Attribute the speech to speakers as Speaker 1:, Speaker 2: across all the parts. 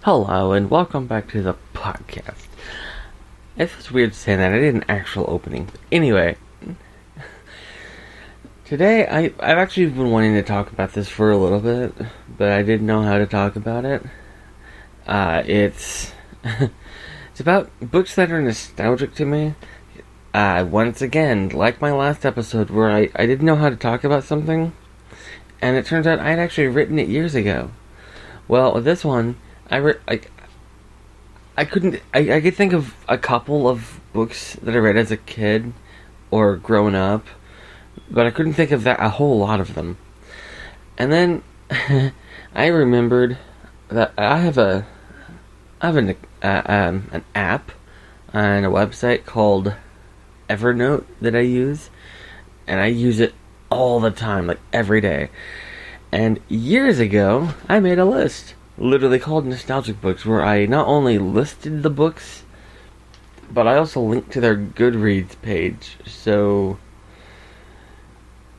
Speaker 1: Hello, and welcome back to the podcast. It feels weird saying that. I did an actual opening. Anyway, today I've actually been wanting to talk about this for a little bit, but I didn't know how to talk about it. It's about books that are nostalgic to me. Once again, like my last episode where I didn't know how to talk about something, and it turns out I'd actually written it years ago. Well, with this one, I could think of a couple of books that I read as a kid or growing up, but I couldn't think of a whole lot of them. And then I remembered that I have an app on a website called Evernote that I use, and I use it all the time, like every day. And years ago, I made a list, literally called Nostalgic Books, where I not only listed the books, but I also linked to their Goodreads page. So,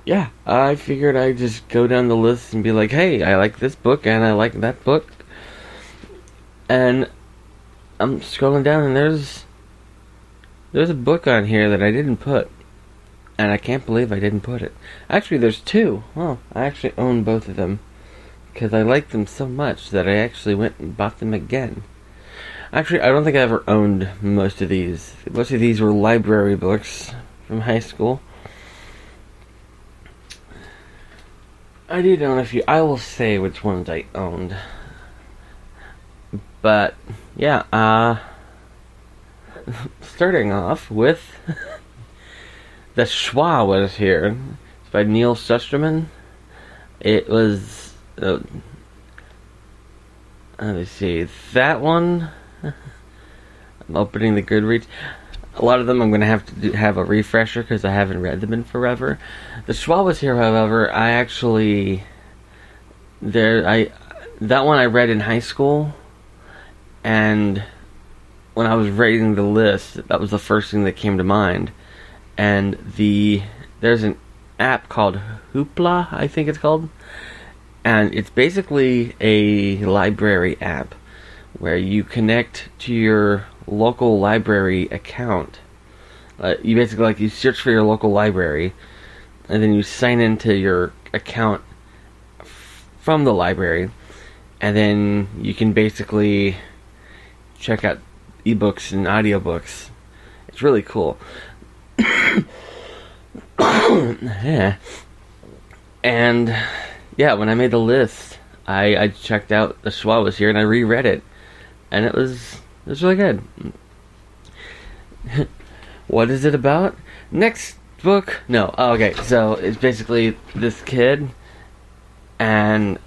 Speaker 1: yeah, I figured I'd just go down the list and be like, hey, I like this book, and I like that book. And I'm scrolling down, and there's a book on here that I didn't put. And I can't believe I didn't put it. Actually, there's two. Well, I actually own both of them, because I like them so much that I actually went and bought them again. Actually, I don't think I ever owned most of these. Most of these were library books from high school. I did own a few. I will say which ones I owned. But, yeah, starting off with The Schwa Was Here. It's by Neil Susterman. It was, let's see, that one, I'm opening the Goodreads. A lot of them I'm going to have to have a refresher because I haven't read them in forever. The Schwa Was Here, however, that one I read in high school, and when I was rating the list, that was the first thing that came to mind. And there's an app called Hoopla, I think it's called, and it's basically a library app where you connect to your local library account. You basically, you search for your local library, and then you sign into your account from the library, and then you can basically check out ebooks and audiobooks. It's really cool. Yeah. And yeah, when I made the list, I checked out The Schwa Was Here and I reread it, and it was really good. What is it about? Next book? No. Oh, okay. So it's basically this kid, and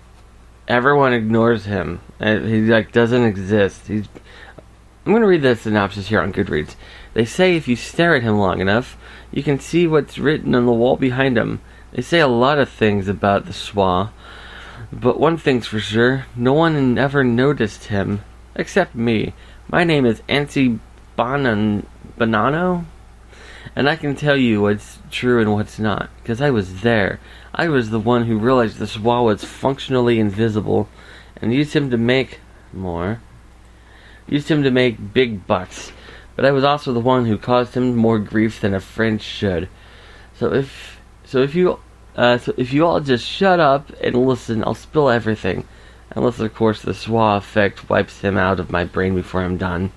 Speaker 1: everyone ignores him. He doesn't exist. I'm going to read the synopsis here on Goodreads. They say if you stare at him long enough, you can see what's written on the wall behind him. They say a lot of things about the Schwa, but one thing's for sure, no one ever noticed him, except me. My name is Ansi Bonanno, and I can tell you what's true and what's not, because I was there. I was the one who realized the Schwa was functionally invisible, and used him to make big bucks. But I was also the one who caused him more grief than a friend should. So if you all just shut up and listen, I'll spill everything. Unless, of course, the Schwa effect wipes him out of my brain before I'm done.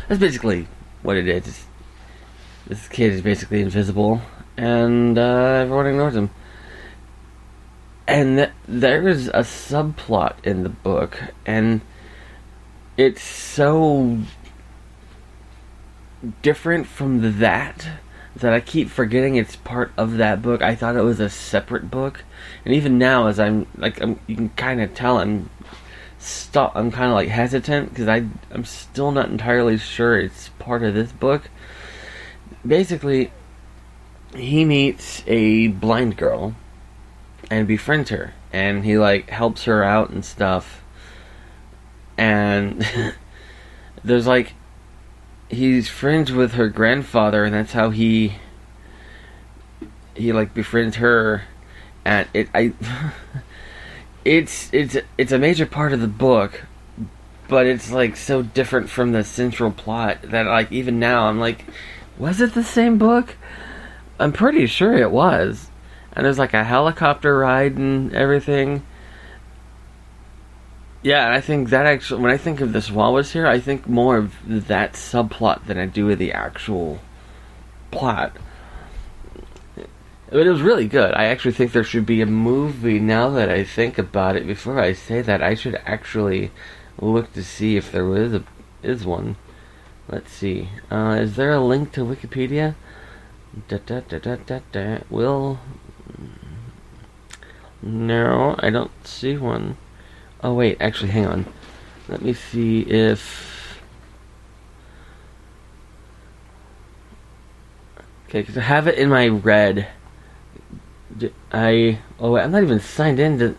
Speaker 1: That's basically what it is. This kid is basically invisible, and everyone ignores him. And there is a subplot in the book, and it's so different from that I keep forgetting it's part of that book. I thought it was a separate book, and even now, as you can kind of tell, I'm kind of hesitant because I'm still not entirely sure it's part of this book. Basically, he meets a blind girl and befriends her, and he helps her out and stuff. And there's he's friends with her grandfather, and that's how he befriends her. And it's a major part of the book, but it's like so different from the central plot that like even now I'm like, was it the same book? I'm pretty sure it was. And there's like a helicopter ride and everything. Yeah, and I think that actually, when I think of this while I was here, I think more of that subplot than I do of the actual plot. But it was really good. I actually think there should be a movie. Now that I think about it, before I say that, I should actually look to see if there is one. Let's see. Is there a link to Wikipedia? No, I don't see one. Oh wait, actually, hang on. Let me see if... Okay, because I have it in my red. Oh wait, I'm not even signed in to...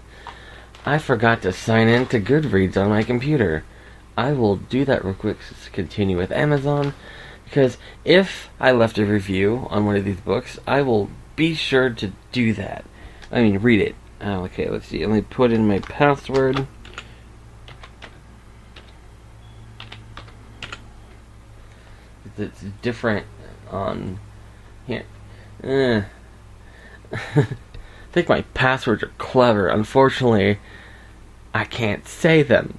Speaker 1: I forgot to sign in to Goodreads on my computer. I will do that real quick to continue with Amazon. Because if I left a review on one of these books, I will be sure to do that. I mean, read it. Okay, let's see. Let me put in my password. It's different on here. I think my passwords are clever. Unfortunately, I can't say them.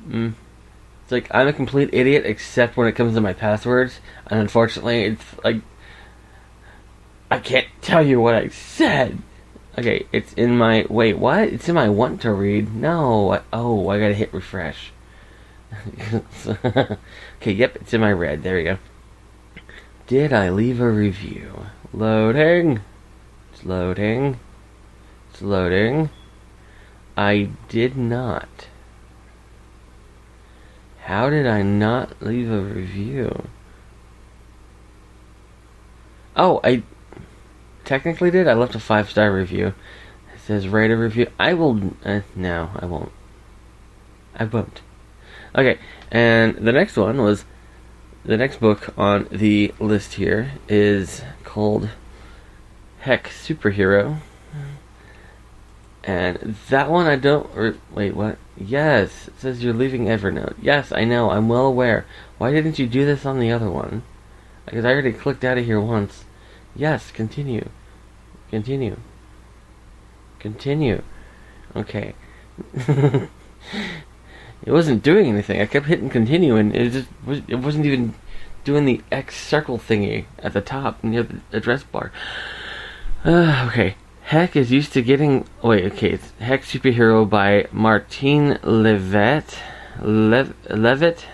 Speaker 1: It's like I'm a complete idiot except when it comes to my passwords. And unfortunately, it's like I can't tell you what I said. Okay, it's in my... Wait, what? It's in my want to read. No. I gotta hit refresh. Okay, yep, it's in my red. There we go. Did I leave a review? Loading. It's loading. It's loading. I did not. How did I not leave a review? Oh, I technically did. I left a 5-star review. It says rate a review. I will... no, I won't. I won't. Okay, and the next one was... The next book on the list here is called Heck Superhero. And that one I don't... wait, what? Yes, it says you're leaving Evernote. Yes, I know, I'm well aware. Why didn't you do this on the other one? Because I already clicked out of here once. Yes, continue. Continue. Continue. Okay. It wasn't doing anything. I kept hitting continue and it wasn't even doing the X circle thingy at the top near the address bar. Okay. Heck is used to getting... it's Heck Superhero by Martine Levitt. Levitt?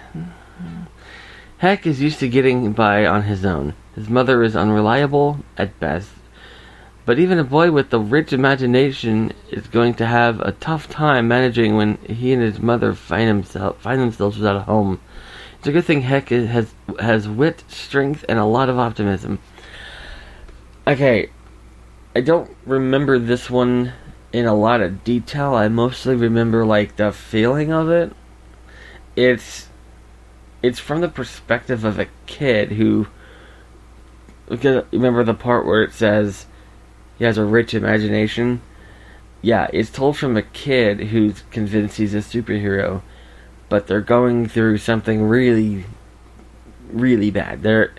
Speaker 1: Heck is used to getting by on his own. His mother is unreliable at best. But even a boy with a rich imagination is going to have a tough time managing when he and his mother find themselves without a home. It's a good thing Heck has wit, strength, and a lot of optimism. Okay, I don't remember this one in a lot of detail. I mostly remember like the feeling of it. It's from the perspective of a kid who... Remember the part where it says he has a rich imagination? Yeah, it's told from a kid who's convinced he's a superhero, but they're going through something really, really bad. They're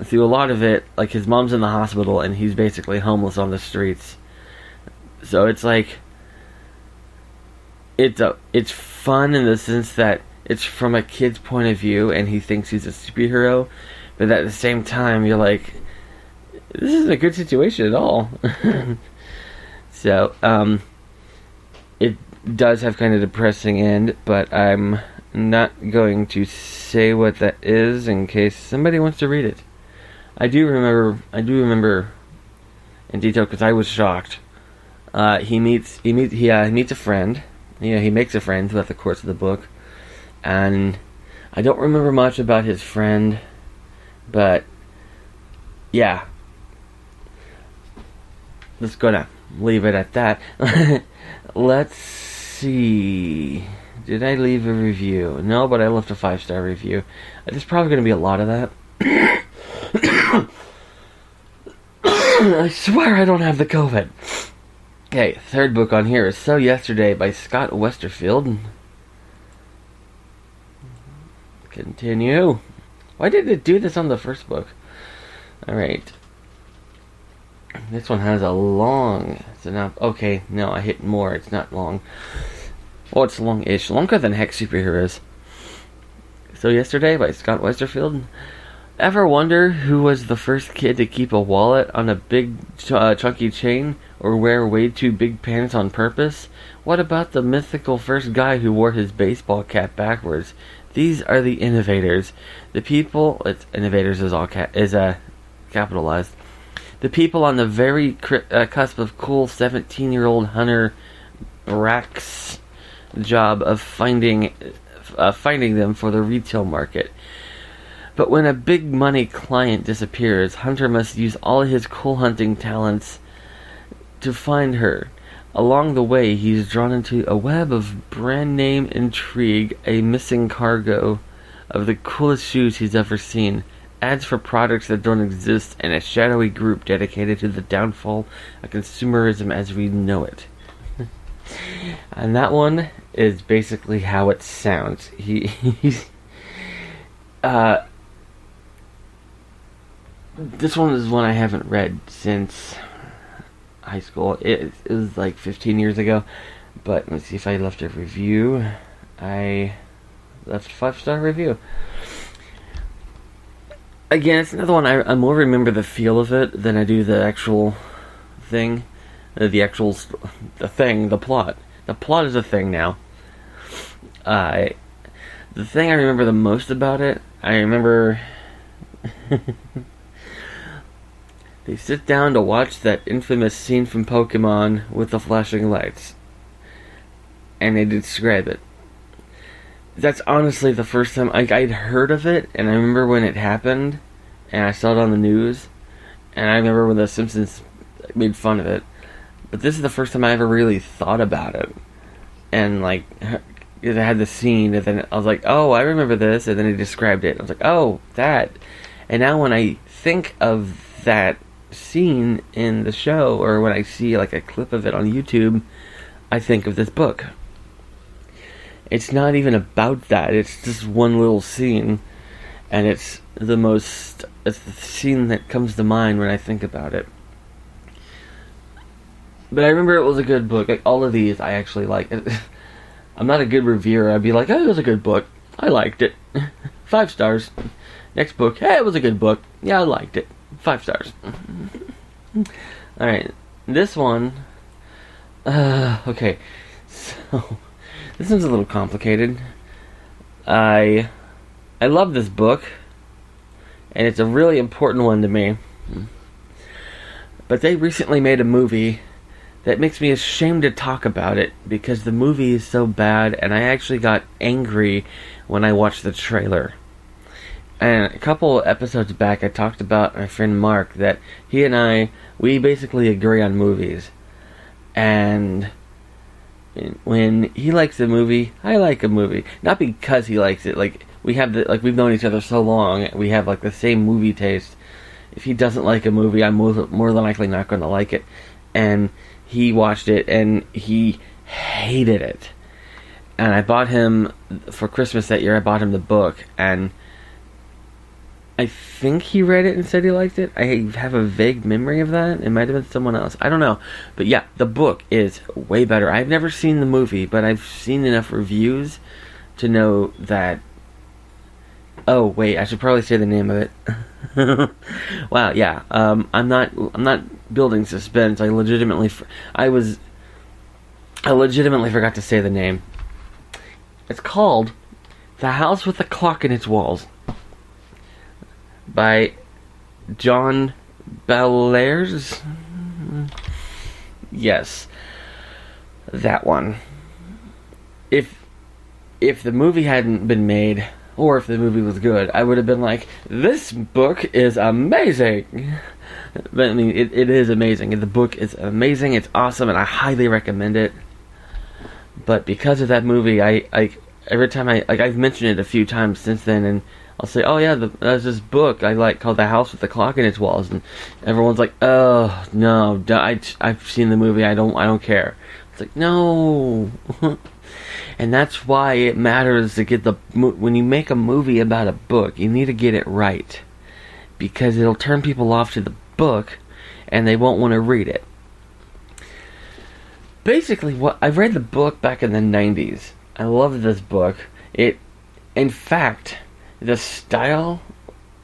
Speaker 1: through a lot of it, like his mom's in the hospital and he's basically homeless on the streets. So it's like it's fun in the sense that it's from a kid's point of view and he thinks he's a superhero, but at the same time you're like, this isn't a good situation at all. So, it does have kind of a depressing end, but I'm not going to say what that is in case somebody wants to read it. I do remember in detail because I was shocked. He meets a friend. He makes a friend throughout the course of the book, and I don't remember much about his friend, but yeah. Let's go down. Leave it at that. Let's see. Did I leave a review? No, but I left a 5-star review. There's probably going to be a lot of that. I swear I don't have the COVID. Okay, third book on here is So Yesterday by Scott Westerfield. Continue. Why did it do this on the first book? Alright. This one has a long... Okay, no, I hit more. It's not long. Well, it's long-ish. Longer than Hex Superheroes. So Yesterday by Scott Westerfield. Ever wonder who was the first kid to keep a wallet on a big chunky chain or wear way too big pants on purpose? What about the mythical first guy who wore his baseball cap backwards? These are the innovators. The people... innovators is all capitalized. The people on the very cusp of cool 17-year-old Hunter Brack's job of finding them for the retail market. But when a big money client disappears, Hunter must use all his cool hunting talents to find her. Along the way, he's drawn into a web of brand name intrigue, a missing cargo of the coolest shoes he's ever seen, ads for products that don't exist, and a shadowy group dedicated to the downfall of consumerism as we know it. And that one is basically how it sounds. This one is one I haven't read since high school. It was like 15 years ago. But let's see if I left a review. I left a 5-star review. Again, it's another one I more remember the feel of it than I do the actual thing. The plot. The plot is a thing now. The thing I remember the most about it, I remember... They sit down to watch that infamous scene from Pokemon with the flashing lights. And they describe it. That's honestly the first time I'd heard of it, and I remember when it happened, and I saw it on the news, and I remember when The Simpsons made fun of it. But this is the first time I ever really thought about it. And like, it had the scene, and then I was like, oh, I remember this, and then he described it. I was like, oh, that. And now when I think of that scene in the show, or when I see like a clip of it on YouTube, I think of this book. It's not even about that. It's just one little scene, and it's the scene that comes to mind when I think about it. But I remember it was a good book. Like, all of these I actually like. I'm not a good reviewer. I'd be like, oh, it was a good book. I liked it. 5 stars. Next book, hey, it was a good book. Yeah, I liked it. 5 stars. Alright, this one... okay, so... This one's a little complicated. I love this book, and it's a really important one to me. But they recently made a movie that makes me ashamed to talk about it, because the movie is so bad, and I actually got angry when I watched the trailer. And a couple episodes back, I talked about my friend Mark, that he and we basically agree on movies. And when he likes a movie, I like a movie. Not because he likes it. Like, we've known each other so long, we have like the same movie taste. If he doesn't like a movie, I'm more than likely not going to like it. And he watched it, and he hated it. And I bought him, for Christmas that year, I bought him the book, and I think he read it and said he liked it. I have a vague memory of that. It might have been someone else. I don't know. But yeah, the book is way better. I've never seen the movie, but I've seen enough reviews to know that... Oh, wait, I should probably say the name of it. Wow, yeah. I'm not building suspense. I legitimately forgot to say the name. It's called The House with the Clock in Its Walls, by John Bellairs. Yes, that one. If the movie hadn't been made, or if the movie was good, I would have been like, this book is amazing. But I mean, it is amazing. The book is amazing. It's awesome, and I highly recommend it. But because of that movie, I every time I've mentioned it a few times since then, and I'll say, oh yeah, there's this book I like called The House with the Clock in Its Walls, and everyone's like, oh no, I've seen the movie, I don't care. It's like, no. And that's why it matters to get when you make a movie about a book, you need to get it right, because it'll turn people off to the book, and they won't want to read it. Basically, I've read the book back in the 90s. I love this book. In fact, the style,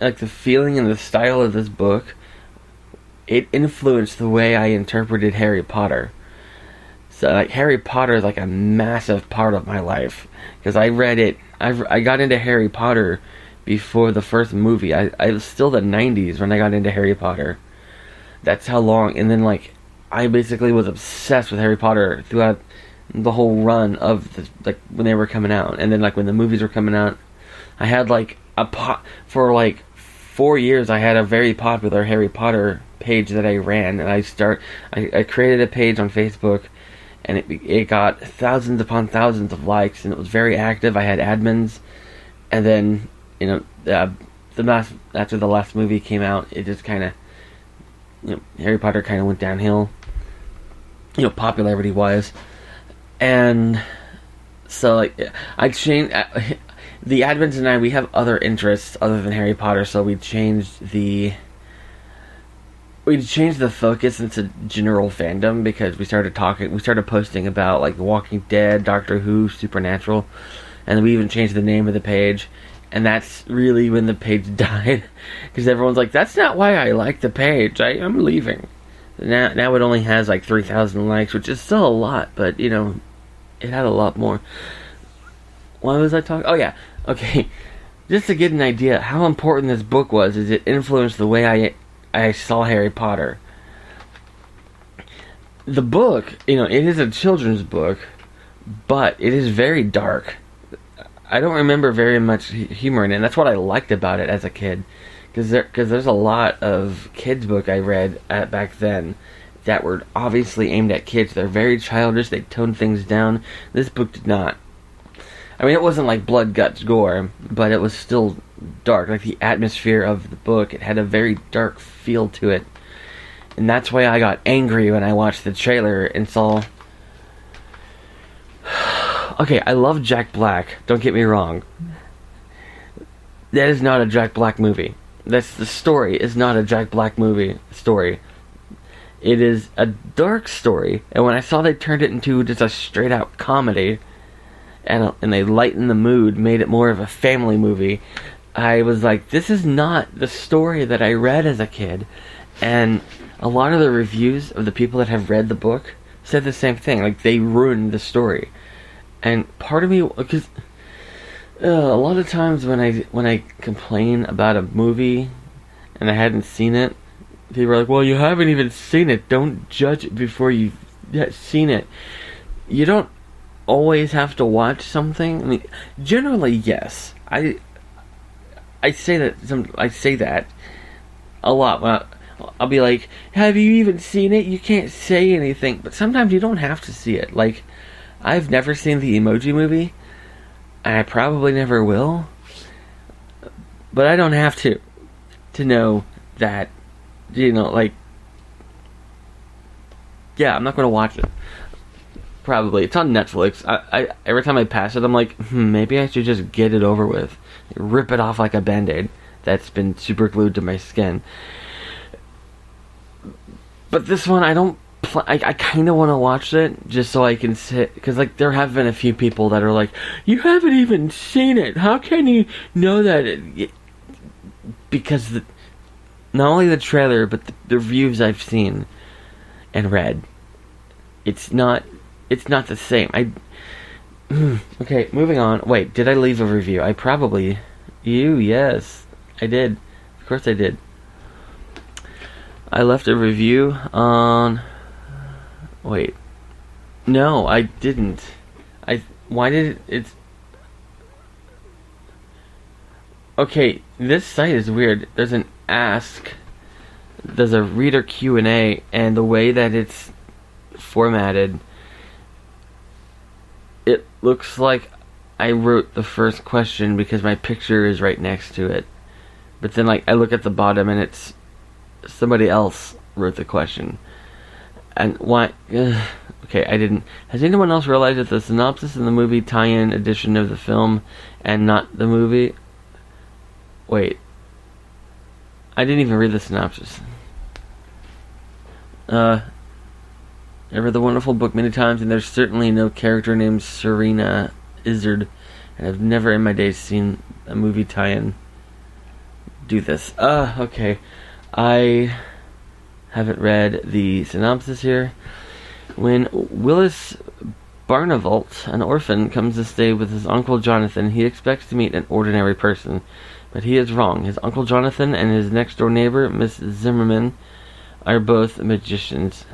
Speaker 1: like the feeling and the style of this book, it influenced the way I interpreted Harry Potter. So, like, Harry Potter is like a massive part of my life, because I read it. I got into Harry Potter before the first movie. I was still the 90s when I got into Harry Potter. That's how long. And then, like, I basically was obsessed with Harry Potter throughout the whole run of when they were coming out. And then, like, when the movies were coming out, I had like for like 4 years I had a very popular Harry Potter page that I ran, and I created a page on Facebook, and it got thousands upon thousands of likes, and it was very active. I had admins, and then, after the last movie came out, it just kind of, Harry Potter kind of went downhill, popularity wise. And so, like, I changed. The admins and I, we have other interests other than Harry Potter, so we changed the focus into general fandom, because we started posting about, like, The Walking Dead, Doctor Who, Supernatural, and we even changed the name of the page. And that's really when the page died, because everyone's like, that's not why I like the page, I'm leaving. Now it only has like 3,000 likes, which is still a lot, but it had a lot more. Why was I talking? Oh yeah, okay. Just to get an idea how important this book was, is it influenced the way I saw Harry Potter. The book, it is a children's book, but it is very dark. I don't remember very much humor in it, and that's what I liked about it as a kid. Because there's a lot of kids' book I read back then that were obviously aimed at kids. They're very childish. They toned things down. This book did not. I mean, it wasn't like blood, guts, gore, but it was still dark. Like, the atmosphere of the book, it had a very dark feel to it. And that's why I got angry when I watched the trailer and saw... Okay, I love Jack Black. Don't get me wrong. That is not a Jack Black movie. The story is not a Jack Black movie story. It is a dark story, and when I saw they turned it into just a straight out comedy, and they lightened the mood, made it more of a family movie, I was like, this is not the story that I read as a kid. And a lot of the reviews of the people that have read the book said the same thing. Like, they ruined the story. And part of me, because a lot of times when I complain about a movie and I hadn't seen it, people are like, well, you haven't even seen it. Don't judge it before you've seen it. You don't always have to watch something. I mean, generally, yes. I say that a lot. I'll be like, have you even seen it? You can't say anything. But sometimes you don't have to see it. Like, I've never seen the Emoji Movie. I probably never will, but I don't have to know that, like, yeah, I'm not going to watch it. Probably. It's on Netflix. I every time I pass it, I'm like, maybe I should just get it over with. Rip it off like a Band-Aid that's been super glued to my skin. But this one, I kind of want to watch it just so I can sit, because, like, there have been a few people that are like, you haven't even seen it, how can you know that? Because not only the trailer, but the reviews I've seen and read, it's not the same. Okay, moving on. Wait, did I leave a review? Yes, I did. Of course I did. I left a review on... Wait. No, I didn't. Why did it... Okay, this site is weird. There's an ask. There's a reader Q&A, and the way that it's formatted, it looks like I wrote the first question because my picture is right next to it. But then, like, I look at the bottom and it's somebody else wrote the question. And why? Okay, I didn't. Has anyone else realized that the synopsis in the movie tie-in edition of the film and not the movie? Wait. I didn't even read the synopsis. I've read the wonderful book many times, and there's certainly no character named Serena Izzard, and I've never in my days seen a movie tie-in do this. Okay. I haven't read the synopsis here. When Willis Barnevalt, an orphan, comes to stay with his Uncle Jonathan, he expects to meet an ordinary person. But he is wrong. His Uncle Jonathan and his next-door neighbor, Miss Zimmerman, are both magicians.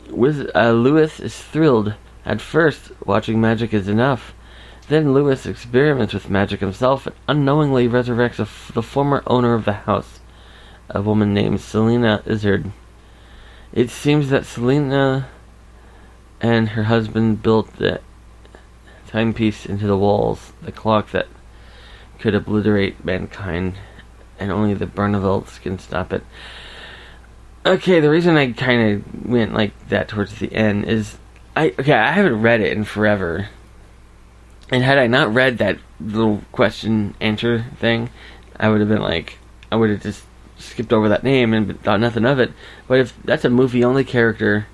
Speaker 1: Lewis is thrilled. At first, watching magic is enough. Then Lewis experiments with magic himself and unknowingly resurrects the former owner of the house, a woman named Selena Izzard. It seems that Selena and her husband built the timepiece into the walls, the clock that could obliterate mankind, and only the Barnevelts can stop it. Okay, the reason I kind of went like that towards the end is, I haven't read it in forever. And had I not read that little question answer thing, I would have just skipped over that name and thought nothing of it. But if that's a movie-only character,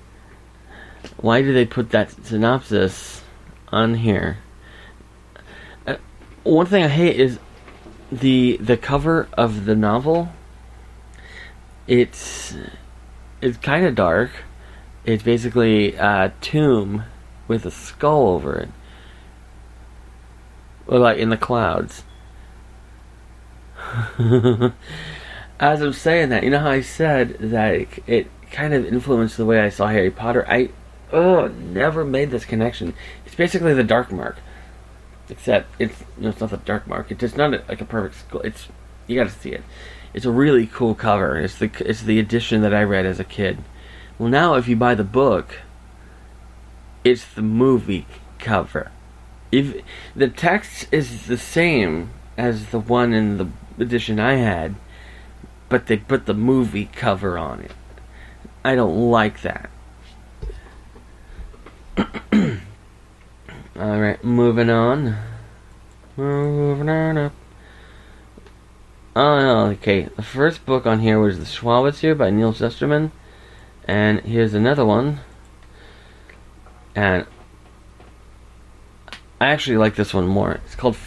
Speaker 1: why do they put that synopsis on here? One thing I hate is the cover of the novel. It's kind of dark. It's basically a tomb with a skull over it. Or like in the clouds. As I'm saying that, you know how I said that it kind of influenced the way I saw Harry Potter? I never made this connection. It's basically the Dark Mark. Except it's not the Dark Mark. It's not like a perfect skull. You gotta see it. It's a really cool cover. It's the edition that I read as a kid. Well, now if you buy the book, it's the movie cover. If the text is the same as the one in the edition I had, but they put the movie cover on it. I don't like that. Alright, moving on. Moving on up. Oh, okay. The first book on here was The Schwabitzer by Neil Zesterman. And here's another one. And I actually like this one more. It's called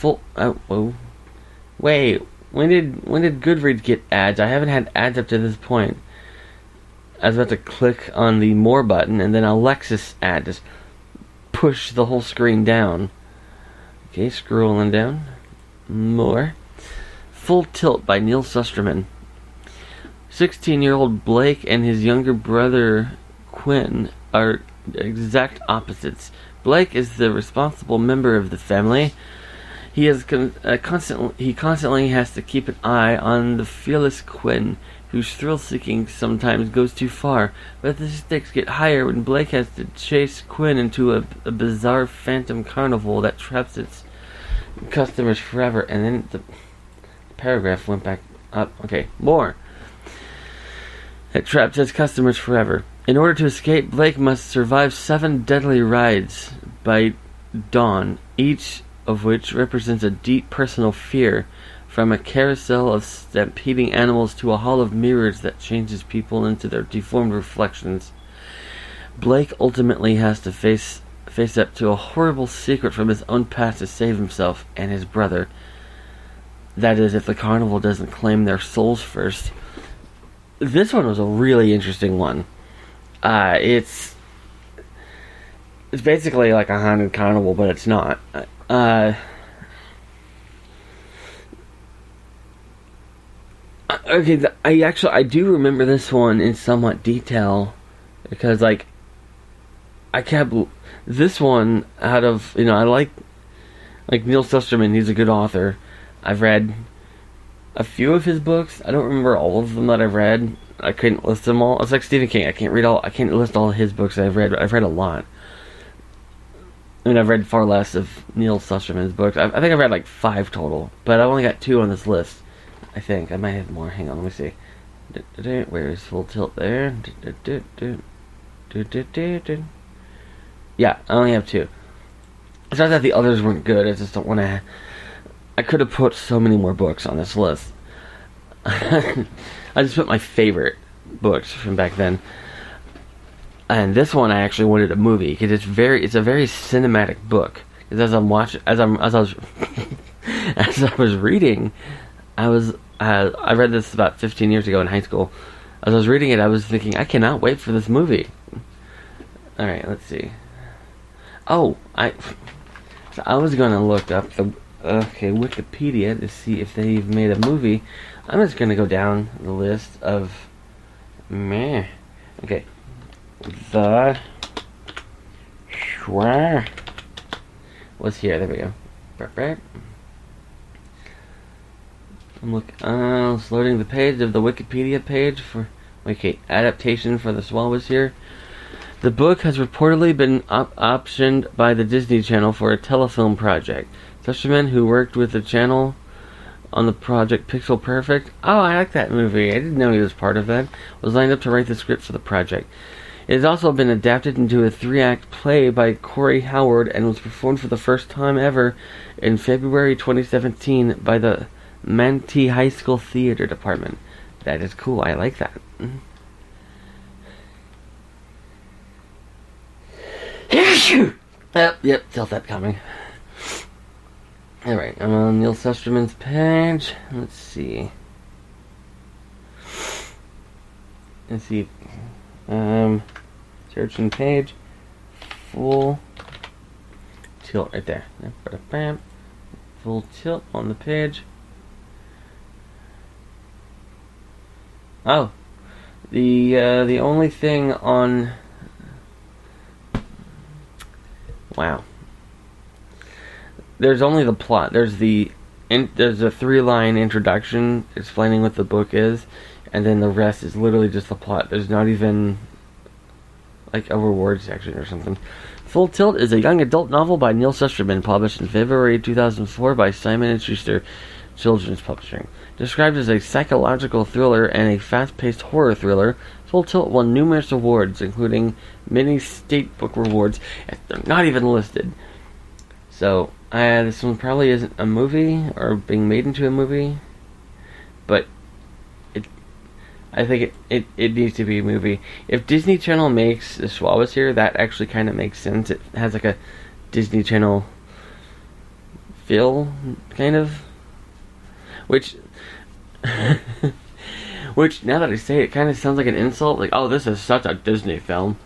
Speaker 1: Wait, when did Goodreads get ads? I haven't had ads up to this point. I was about to click on the more button, and then a Lexus ad just push the whole screen down. Okay, scrolling down. More. Full Tilt by Neil Susterman. 16-year-old Blake and his younger brother Quinn are exact opposites. Blake is the responsible member of the family. He constantly has to keep an eye on the fearless Quinn, whose thrill-seeking sometimes goes too far, but the stakes get higher when Blake has to chase Quinn into a bizarre phantom carnival that traps its customers forever. And then the paragraph went back up. Okay, more. It traps its customers forever. In order to escape, Blake must survive 7 deadly rides by dawn, each of which represents a deep personal fear, from a carousel of stampeding animals to a hall of mirrors that changes people into their deformed reflections. Blake ultimately has to face up to a horrible secret from his own past to save himself and his brother. That is, if the carnival doesn't claim their souls first. This one was a really interesting one. It's basically like a haunted carnival, but it's not. Okay, I do remember this one in somewhat detail, because I kept this one out of, I like Neil Susterman. He's a good author. I've read a few of his books. I don't remember all of them that I've read. I couldn't list them all. It's like Stephen King. I can't list all of his books that I've read, but I've read a lot. I mean, I've read far less of Neil Susterman's books. I think I've read like 5 total, but I've only got 2 on this list. I think I might have more. Hang on, let me see. Where is Full Tilt there? Yeah, I only have 2. It's not that the others weren't good. I just don't want to. I could have put so many more books on this list. I just put my favorite books from back then. And this one I actually wanted a movie because it's a very cinematic book. Because as I was as I was reading, I read this about 15 years ago in high school. As I was reading it, I was thinking, I cannot wait for this movie. All right, let's see. Oh, I was gonna look up the Wikipedia to see if they've made a movie. I'm just gonna go down the list of Okay. The Schwer was here. There we go. Perfect. I'm loading the page of the Wikipedia page for adaptation for the Swell was here. The book has reportedly been optioned by the Disney Channel for a telefilm project. Susterman, who worked with the channel on the project Pixel Perfect, oh, I like that movie. I didn't know he was part of that. Was lined up to write the script for the project. It has also been adapted into a 3-act play by Corey Howard and was performed for the first time ever in February 2017 by the Manatee High School Theater Department. That is cool. I like that. Yep, felt that coming. Alright, I'm on Neil Susterman's page. Let's see. Searching page. Full Tilt right there. Bam. Full Tilt on the page. Oh. The only thing on... Wow. There's only the plot. There's a 3-line introduction explaining what the book is, and then the rest is literally just the plot. There's not even like a reward section or something. Full Tilt is a young adult novel by Neil Susterman, published in February 2004 by Simon & Schuster Children's Publishing. Described as a psychological thriller and a fast-paced horror thriller, Full Tilt won numerous awards, including many state book rewards. They're not even listed. So, this one probably isn't a movie or being made into a movie, but I think it needs to be a movie. If Disney Channel makes The Swallows here, that actually kind of makes sense. It has like a Disney Channel feel, kind of. Which, now that I say it, kind of sounds like an insult. Like, oh, this is such a Disney film.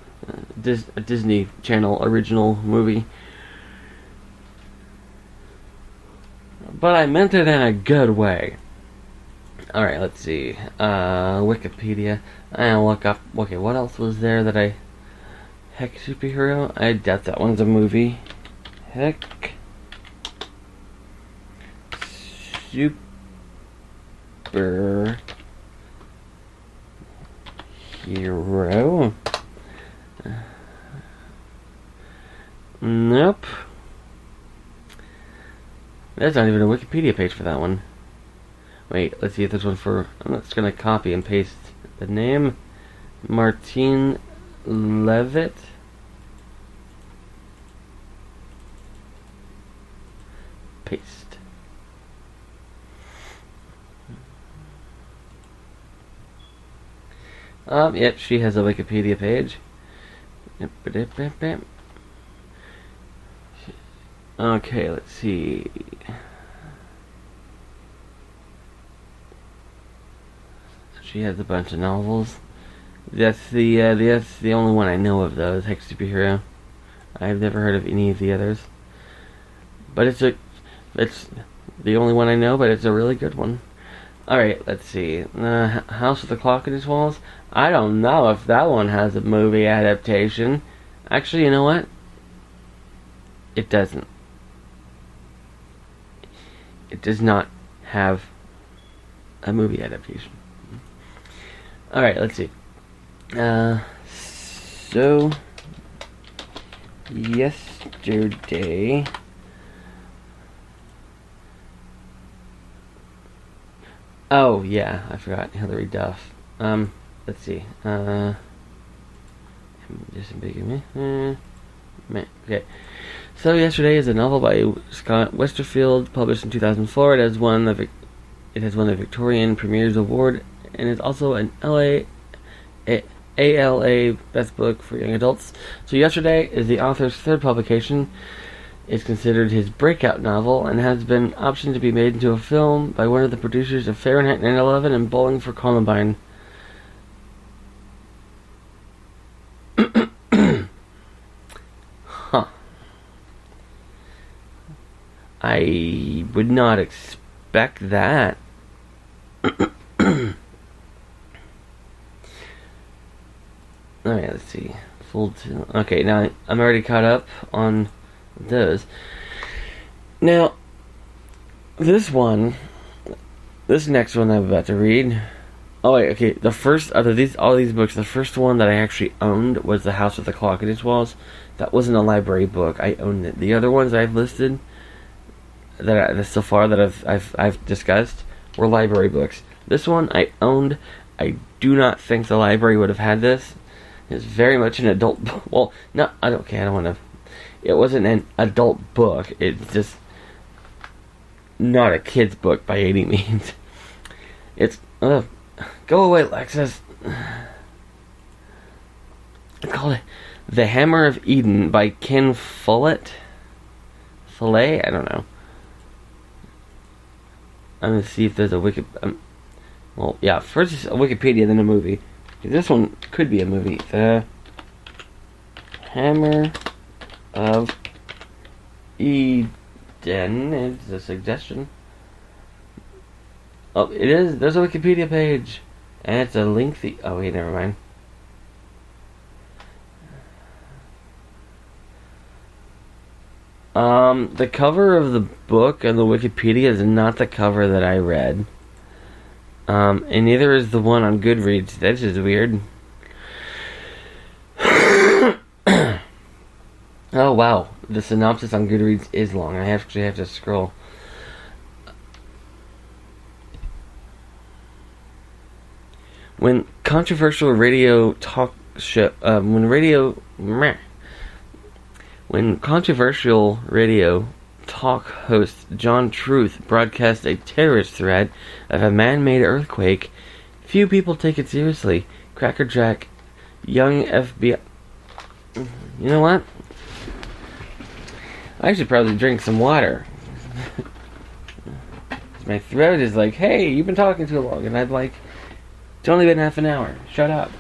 Speaker 1: A Disney Channel original movie. But I meant it in a good way. Alright, let's see. Wikipedia. I'll look up. Okay, what else was there that I. Heck Superhero? I doubt that one's a movie. Heck Superhero? Nope. There's not even a Wikipedia page for that one. Wait, let's see if there's one for... I'm just going to copy and paste the name. Martine Levitt. Paste. Yep, she has a Wikipedia page. Okay, let's see. She has a bunch of novels. That's the only one I know of, though, is Hex Superhero. I've never heard of any of the others. But it's the only one I know, but it's a really good one. Alright, let's see. House with the Clock in Its Walls. I don't know if that one has a movie adaptation. Actually, you know what? It doesn't. It does not have a movie adaptation. Alright, let's see. So yesterday. Oh yeah, I forgot Hilary Duff. Let's see. Just big of me. Okay. So yesterday is a novel by Scott Westerfield, published in 2004. It has won the Victorian Premier's Award, and is also an ALA Best Book for Young Adults. So yesterday is the author's third publication. It's considered his breakout novel and has been optioned to be made into a film by one of the producers of Fahrenheit 9/11 and Bowling for Columbine. Huh. I would not expect that. Alright, let's see. Okay, now I'm already caught up on those. Now, this next one I'm about to read. Oh wait, okay. The first out of all these books, the first one that I actually owned was The House with the Clock in its Walls. That wasn't a library book. I owned it. The other ones I've listed so far that I've discussed were library books. This one I owned. I do not think the library would have had this. It's very much an adult book. Well, no, I don't want to. It wasn't an adult book. It's just not a kid's book by any means. It's go away, Lexus. It's called The Hammer of Eden by Ken Follett. I don't know. I'm gonna see if there's a well, yeah. First is a Wikipedia, then a movie. This one could be a movie. The Hammer of Eden is a suggestion. Oh, it is. There's a Wikipedia page, and it's a lengthy. Oh wait, never mind. The cover of the book and the Wikipedia is not the cover that I read. And neither is the one on Goodreads. That's just weird. Oh wow, the synopsis on Goodreads is long. I actually have to scroll. When controversial radio talk show, when controversial radio talk host John Truth broadcasts a terrorist threat of a man-made earthquake, few people take it seriously. Crackerjack, young FBI. You know what? I should probably drink some water. My throat is like, hey, you've been talking too long, and I'm like, it's only been half an hour. Shut up.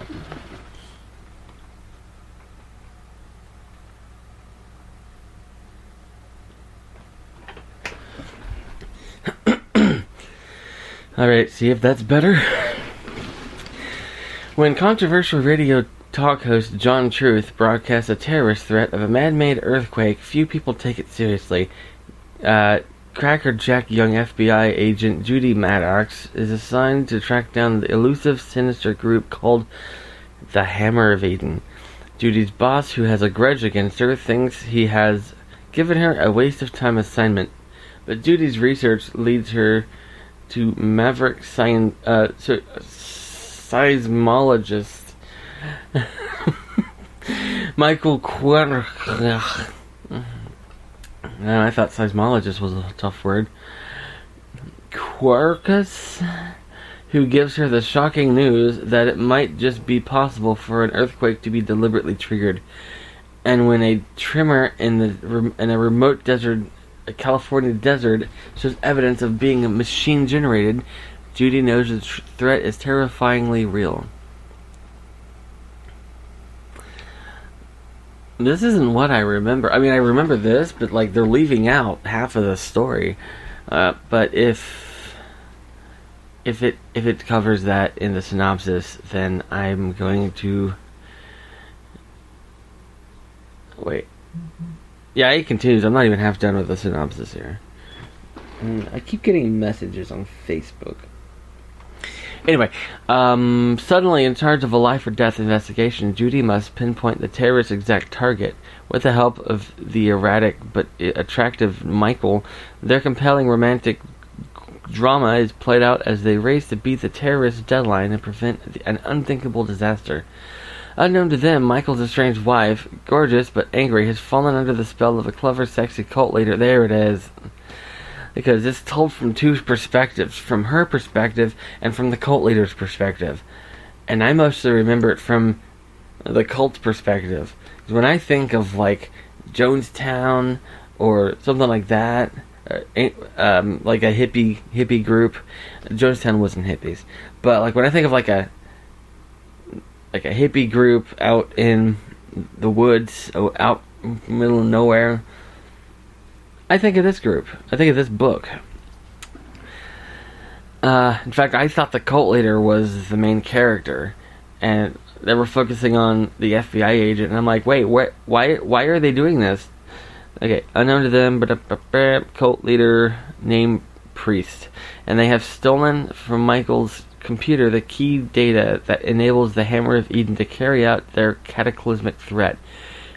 Speaker 1: Alright, see if that's better. When controversial radio talk host John Truth broadcasts a terrorist threat of a man-made earthquake, few people take it seriously. Crackerjack young FBI agent Judy Maddox is assigned to track down the elusive, sinister group called the Hammer of Eden. Judy's boss, who has a grudge against her, thinks he has given her a waste-of-time assignment, but Judy's research leads her to maverick seismologist Michael Quirk. I thought seismologist was a tough word. Quirkus, who gives her the shocking news that it might just be possible for an earthquake to be deliberately triggered. And when a tremor in a remote desert, a California desert, shows evidence of being machine generated, Judy knows the threat is terrifyingly real. This isn't what I remember. I mean, I remember this, but like they're leaving out half of the story. But if it covers that in the synopsis, then I'm going to wait. Yeah, it continues. I'm not even half done with the synopsis here. And I keep getting messages on Facebook. Anyway, suddenly in charge of a life or death investigation, Judy must pinpoint the terrorist's exact target. With the help of the erratic but attractive Michael, their compelling romantic drama is played out as they race to beat the terrorist's deadline and prevent an unthinkable disaster. Unknown to them, Michael's estranged wife, gorgeous but angry, has fallen under the spell of a clever, sexy cult leader. There it is. Because it's told from two perspectives, from her perspective and from the cult leader's perspective. And I mostly remember it from the cult's perspective. When I think of, like, Jonestown or something like that, like a hippie group, Jonestown wasn't hippies, but like when I think of like a hippie group out in the woods, out middle of nowhere, I think of this group. I think of this book. In fact, I thought the cult leader was the main character, and they were focusing on the FBI agent, and I'm like, wait, why are they doing this? Okay, unknown to them, but cult leader named Priest, and they have stolen from Michael's computer the key data that enables the Hammer of Eden to carry out their cataclysmic threat.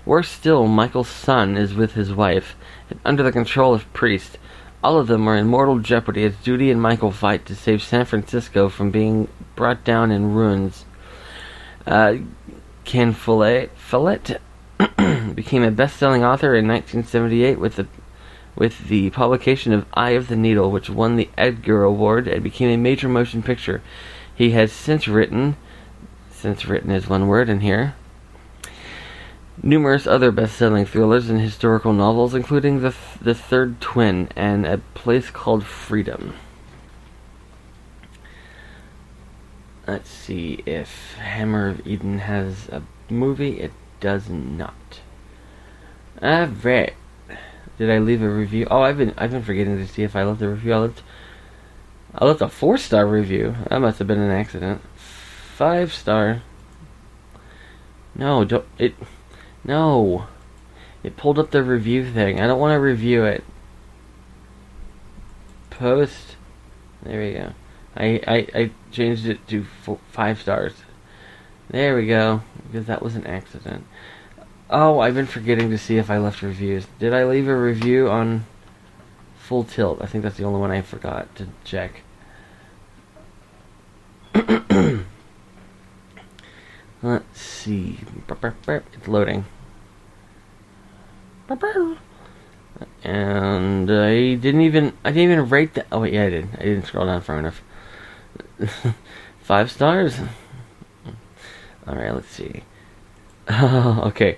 Speaker 1: Worse still, Michael's son is with his wife, and under the control of Priest. All of them are in mortal jeopardy as Judy and Michael fight to save San Francisco from being brought down in ruins. Ken Follett became a best-selling author in 1978 with the publication of Eye of the Needle, which won the Edgar Award and became a major motion picture. He has since written is one word in here, numerous other best-selling thrillers and historical novels, including The Third Twin and A Place Called Freedom. Let's see if Hammer of Eden has a movie. It does not. Alright. Did I leave a review? Oh, I've been forgetting to see if I left a review. I left a 4-star review. That must have been an accident. 5-star. No, No. It pulled up the review thing. I don't want to review it. Post. There we go. I changed it to 5 stars. There we go. Because that was an accident. Oh, I've been forgetting to see if I left reviews. Did I leave a review on Full Tilt? I think that's the only one I forgot to check. Let's see. It's loading. And I didn't even rate that. Oh wait, yeah, I did. I didn't scroll down far enough. 5 stars. All right, let's see. Okay,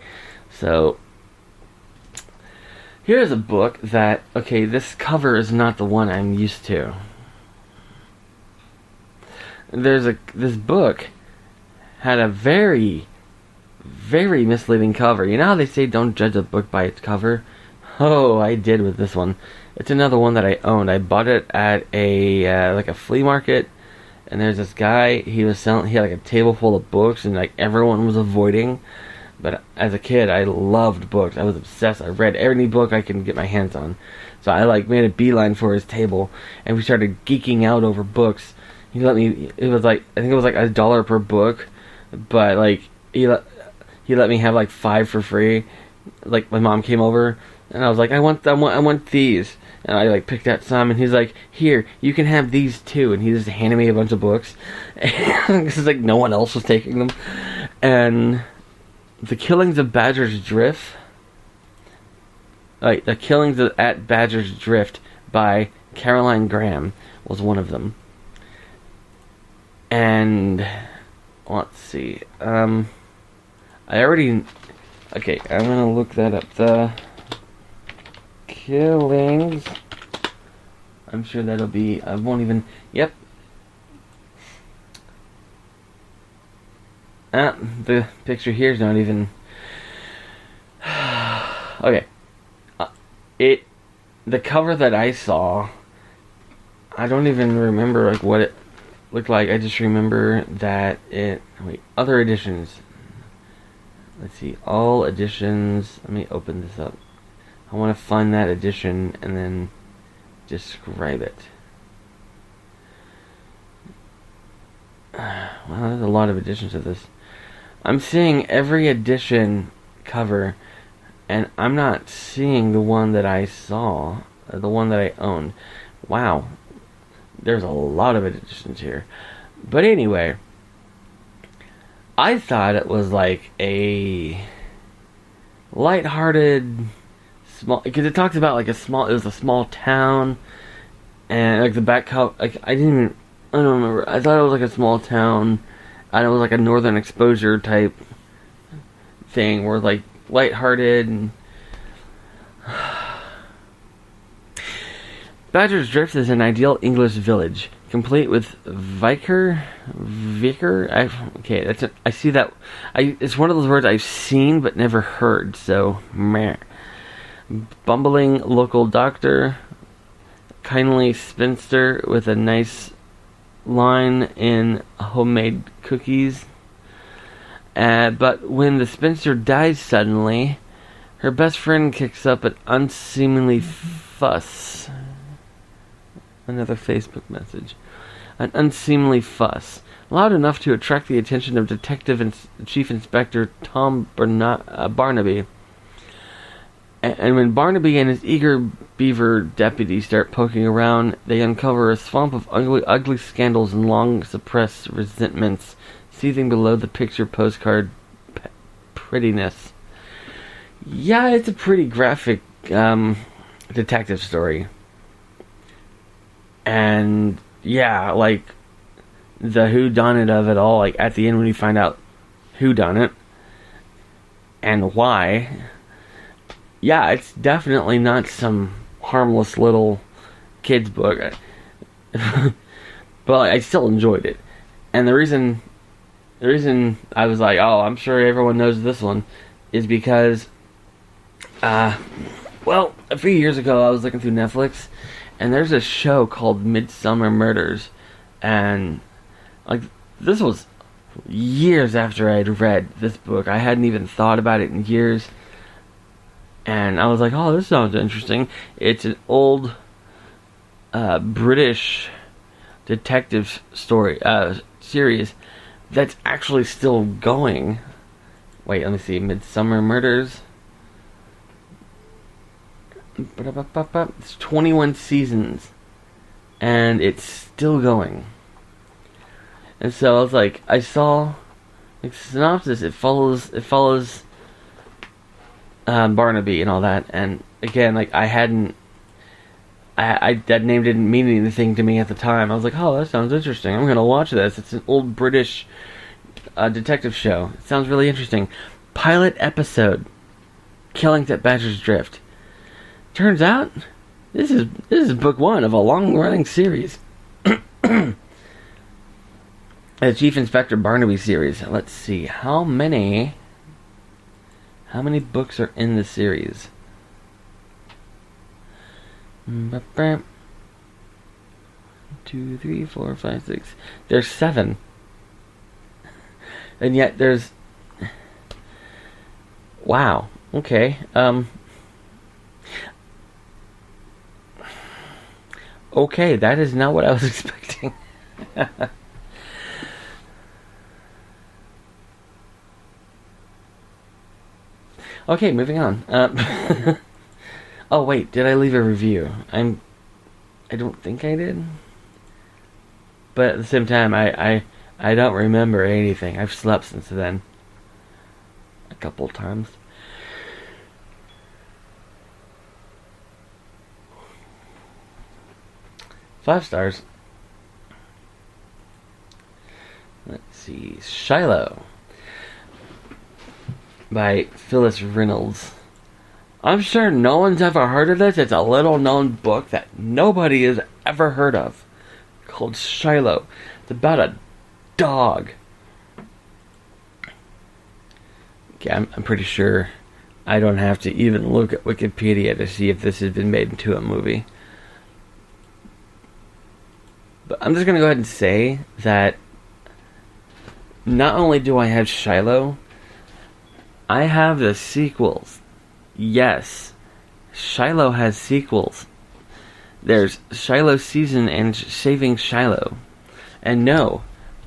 Speaker 1: so here's a book that, okay, this cover is not the one I'm used to. This book had a very, very misleading cover. You know how they say don't judge a book by its cover? Oh, I did with this one. It's another one that I owned. I bought it at a like a flea market, and there's this guy. He had like a table full of books, and like everyone was avoiding. But as a kid, I loved books. I was obsessed. I read every book I can get my hands on. So I like made a beeline for his table, and we started geeking out over books. He let me. It was like, I think it was like $1 per book, but like he let me have like 5 for free. Like my mom came over, and I was like, I want these. And I like picked out some, and he's like, here, you can have these too. And he just handed me a bunch of books. And it's like no one else was taking them. And The Killings of Badger's Drift. The Killings at Badger's Drift by Caroline Graham was one of them. And let's see. I already. Okay, I'm gonna look that up. The Killings. I'm sure that'll be. I won't even. Yep. The picture here is not even. Okay. The cover that I saw, I don't even remember like what it looked like. I just remember that other editions. Let's see, all editions. Let me open this up. I want to find that edition and then describe it. Well, there's a lot of additions to this. I'm seeing every edition cover, and I'm not seeing the one that I saw, the one that I owned. Wow, there's a lot of editions here. But anyway, I thought it was like a lighthearted, small, because it talks about like it was a small town, and like the back cover, like I don't remember. I thought it was like a small town, and it was like a northern exposure type thing, where like lighthearted and. Badger's Drift is an ideal English village, complete with vicar. I see that. It's one of those words I've seen but never heard. So, meh. Bumbling local doctor, kindly spinster with a nice line in homemade cookies. But when the spinster dies suddenly, her best friend kicks up an unseemly fuss. Another Facebook message. An unseemly fuss. Loud enough to attract the attention of Detective and Chief Inspector Tom Barnaby. And when Barnaby and his eager beaver deputy start poking around, they uncover a swamp of ugly scandals and long-suppressed resentments seething below the picture postcard prettiness. Yeah, it's a pretty graphic detective story. And yeah, like the whodunit of it all, like at the end when you find out who done it and why. Yeah, it's definitely not some harmless little kid's book. But I still enjoyed it. And the reason I was like, oh, I'm sure everyone knows this one, is because well, a few years ago I was looking through Netflix, and there's a show called Midsummer Murders, and like this was years after I'd read this book. I hadn't even thought about it in years, and I was like, oh, this sounds interesting. It's an old British detective story series that's actually still going. Wait, let me see. Midsummer Murders. It's 21 seasons, and it's still going. And so I was like, I saw like synopsis. It follows Barnaby and all that. And again, like that name didn't mean anything to me at the time. I was like, oh, that sounds interesting. I'm gonna watch this. It's an old British detective show. It sounds really interesting. Pilot episode: Killings at Badger's Drift. Turns out, this is book one of a long-running series. The Chief Inspector Barnaby series. Let's see, how many books are in the series? 1, 2, 3, 4, 5, 6. There's 7. And yet there's... Wow. Okay. Okay, that is not what I was expecting. Okay, moving on. Oh wait, did I leave a review? I don't think I did. But at the same time, I don't remember anything. I've slept since then. A couple times. Five stars. Let's see. Shiloh by Phyllis Reynolds. I'm sure no one's ever heard of this. It's a little known book that nobody has ever heard of, called Shiloh. It's about a dog. Okay, I'm pretty sure I don't have to even look at Wikipedia to see if this has been made into a movie. But I'm just going to go ahead and say that not only do I have Shiloh, I have the sequels. Yes, Shiloh has sequels. There's Shiloh Season and Saving Shiloh. And no,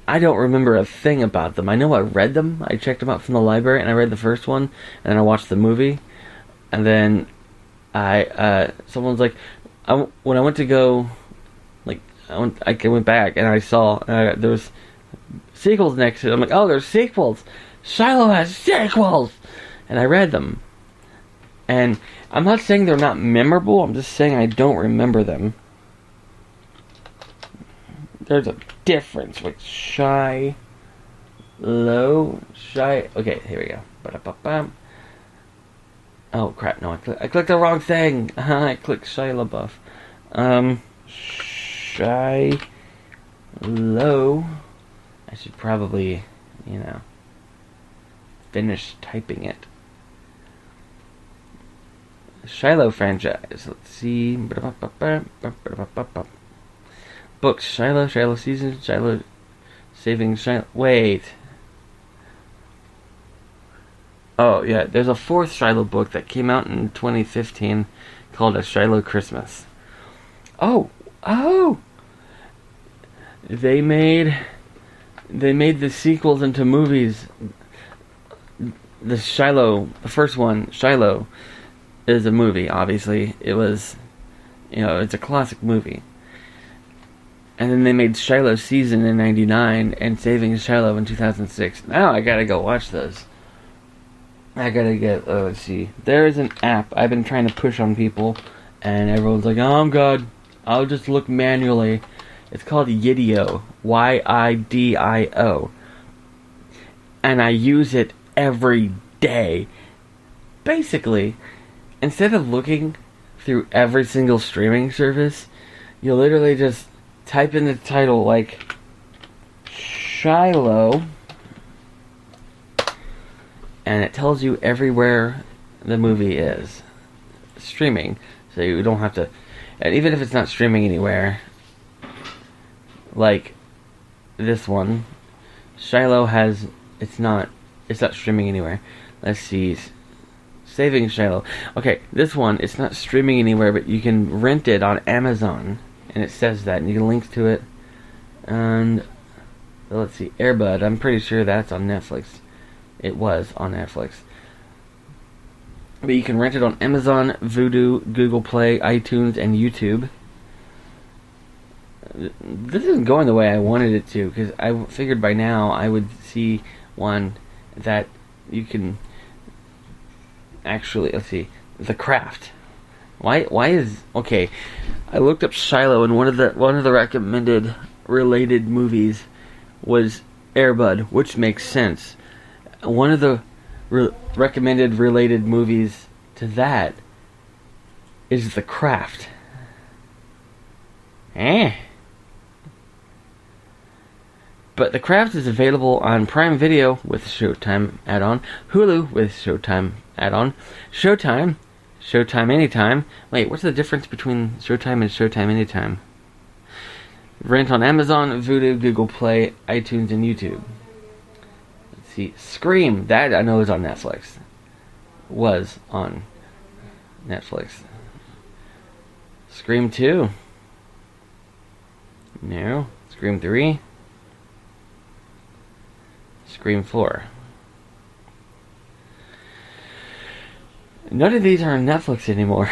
Speaker 1: I don't remember a thing about them. I know I read them. I checked them out from the library, and I read the first one, and then I watched the movie, and then someone's like, when I went to go, like, I went back, and I saw there was sequels next to it. I'm like, oh, there's sequels. Shiloh has sequels, and I read them. And I'm not saying they're not memorable. I'm just saying I don't remember them. There's a difference with Shiloh. Okay, here we go. Ba-da-ba-bam. Oh crap! No, I clicked the wrong thing. I clicked Shiloh buff. Shiloh. I should probably, finish typing it. Shiloh franchise. Let's see. Books. Shiloh season. Shiloh saving Shiloh. Wait. Oh, yeah. There's a 4th Shiloh book that came out in 2015 called A Shiloh Christmas. Oh. They made the sequels into movies. The first one, Shiloh, is a movie, obviously. It was, it's a classic movie. And then they made Shiloh Season in 99 and Saving Shiloh in 2006. Now I gotta go watch those. I gotta get, let's see. There is an app I've been trying to push on people, and everyone's like, oh, I'm good. I'll just look manually. It's called Yidio. Yidio. And I use it every day. Basically, instead of looking through every single streaming service, you literally just type in the title like Shiloh, and it tells you everywhere the movie is streaming, so you don't have to. And even if it's not streaming anywhere, like this one, Shiloh has. It's not streaming anywhere. Let's see. Saving Shiloh. Okay, this one, it's not streaming anywhere, but you can rent it on Amazon, and it says that, and you can link to it. And let's see, Air Bud. I'm pretty sure that's on Netflix. It was on Netflix. But you can rent it on Amazon, Vudu, Google Play, iTunes, and YouTube. This isn't going the way I wanted it to, because I figured by now I would see one that you can actually, let's see, The Craft. Why is, okay, I looked up Shiloh, and one of the recommended related movies was Air Bud, which makes sense. One of the recommended related movies to that is The Craft. But The Craft is available on Prime Video with Showtime add-on, Hulu with Showtime add-on, Showtime Anytime. Wait, what's the difference between Showtime and Showtime Anytime? Rent on Amazon, Vudu, Google Play, iTunes, and YouTube. Let's see, Scream, that I know is on Netflix. Was on Netflix. Scream 2. No. Scream 3. Scream 4. None of these are on Netflix anymore.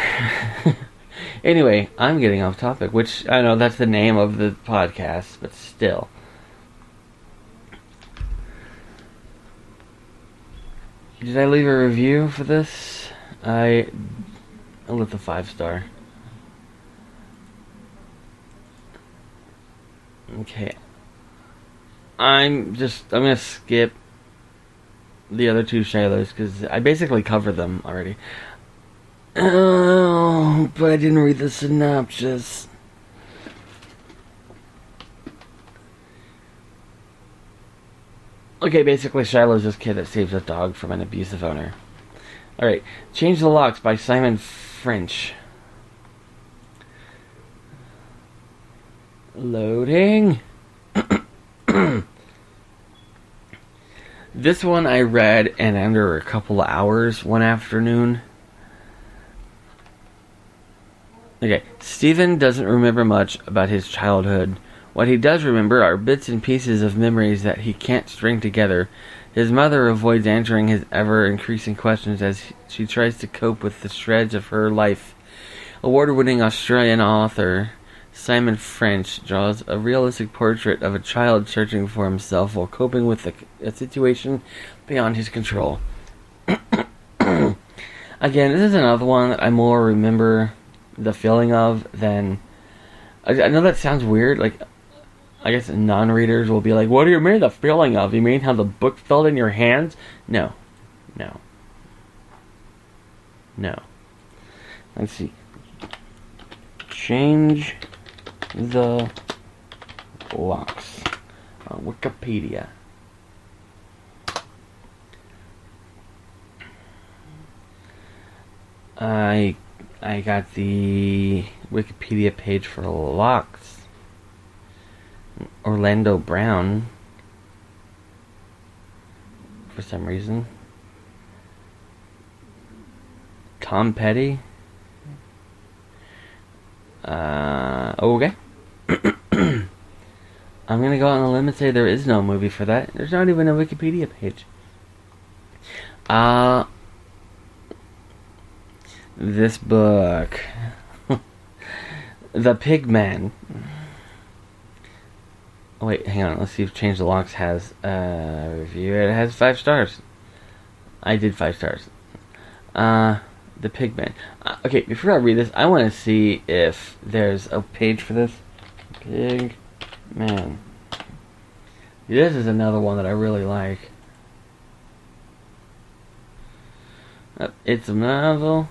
Speaker 1: Anyway, I'm getting off topic, which I know that's the name of the podcast, but still. Did I leave a review for this? I left a 5-star. Okay. I'm gonna skip the other 2 Shilohs because I basically covered them already. Oh, but I didn't read the synopsis. Okay, basically Shiloh's this kid that saves a dog from an abusive owner. Alright, Change the Locks by Simon French. Loading. This one I read in under a couple of hours one afternoon. Okay, Stephen doesn't remember much about his childhood What he does remember are bits and pieces of memories that he can't string together. His mother avoids answering his ever-increasing questions as she tries to cope with the shreds of her life. Award-winning Australian author Simon French draws a realistic portrait of a child searching for himself while coping with a situation beyond his control. Again, this is another one that I more remember the feeling of than... I know that sounds weird, like, I guess non-readers will be like, what do you mean the feeling of? You mean how the book felt in your hands? No. Let's see. Change the locks on Wikipedia. I got the Wikipedia page for locks. Orlando Brown, for some reason. Tom Petty. Okay. I'm gonna go out on a limb and say there is no movie for that. There's not even a Wikipedia page. This book. The Pigman. Oh, wait, hang on. Let's see if Change the Locks has a review. It has 5 stars. I did 5 stars. The Pigman. Okay, before I read this, I want to see if there's a page for this. Pigman. This is another one that I really like. It's a novel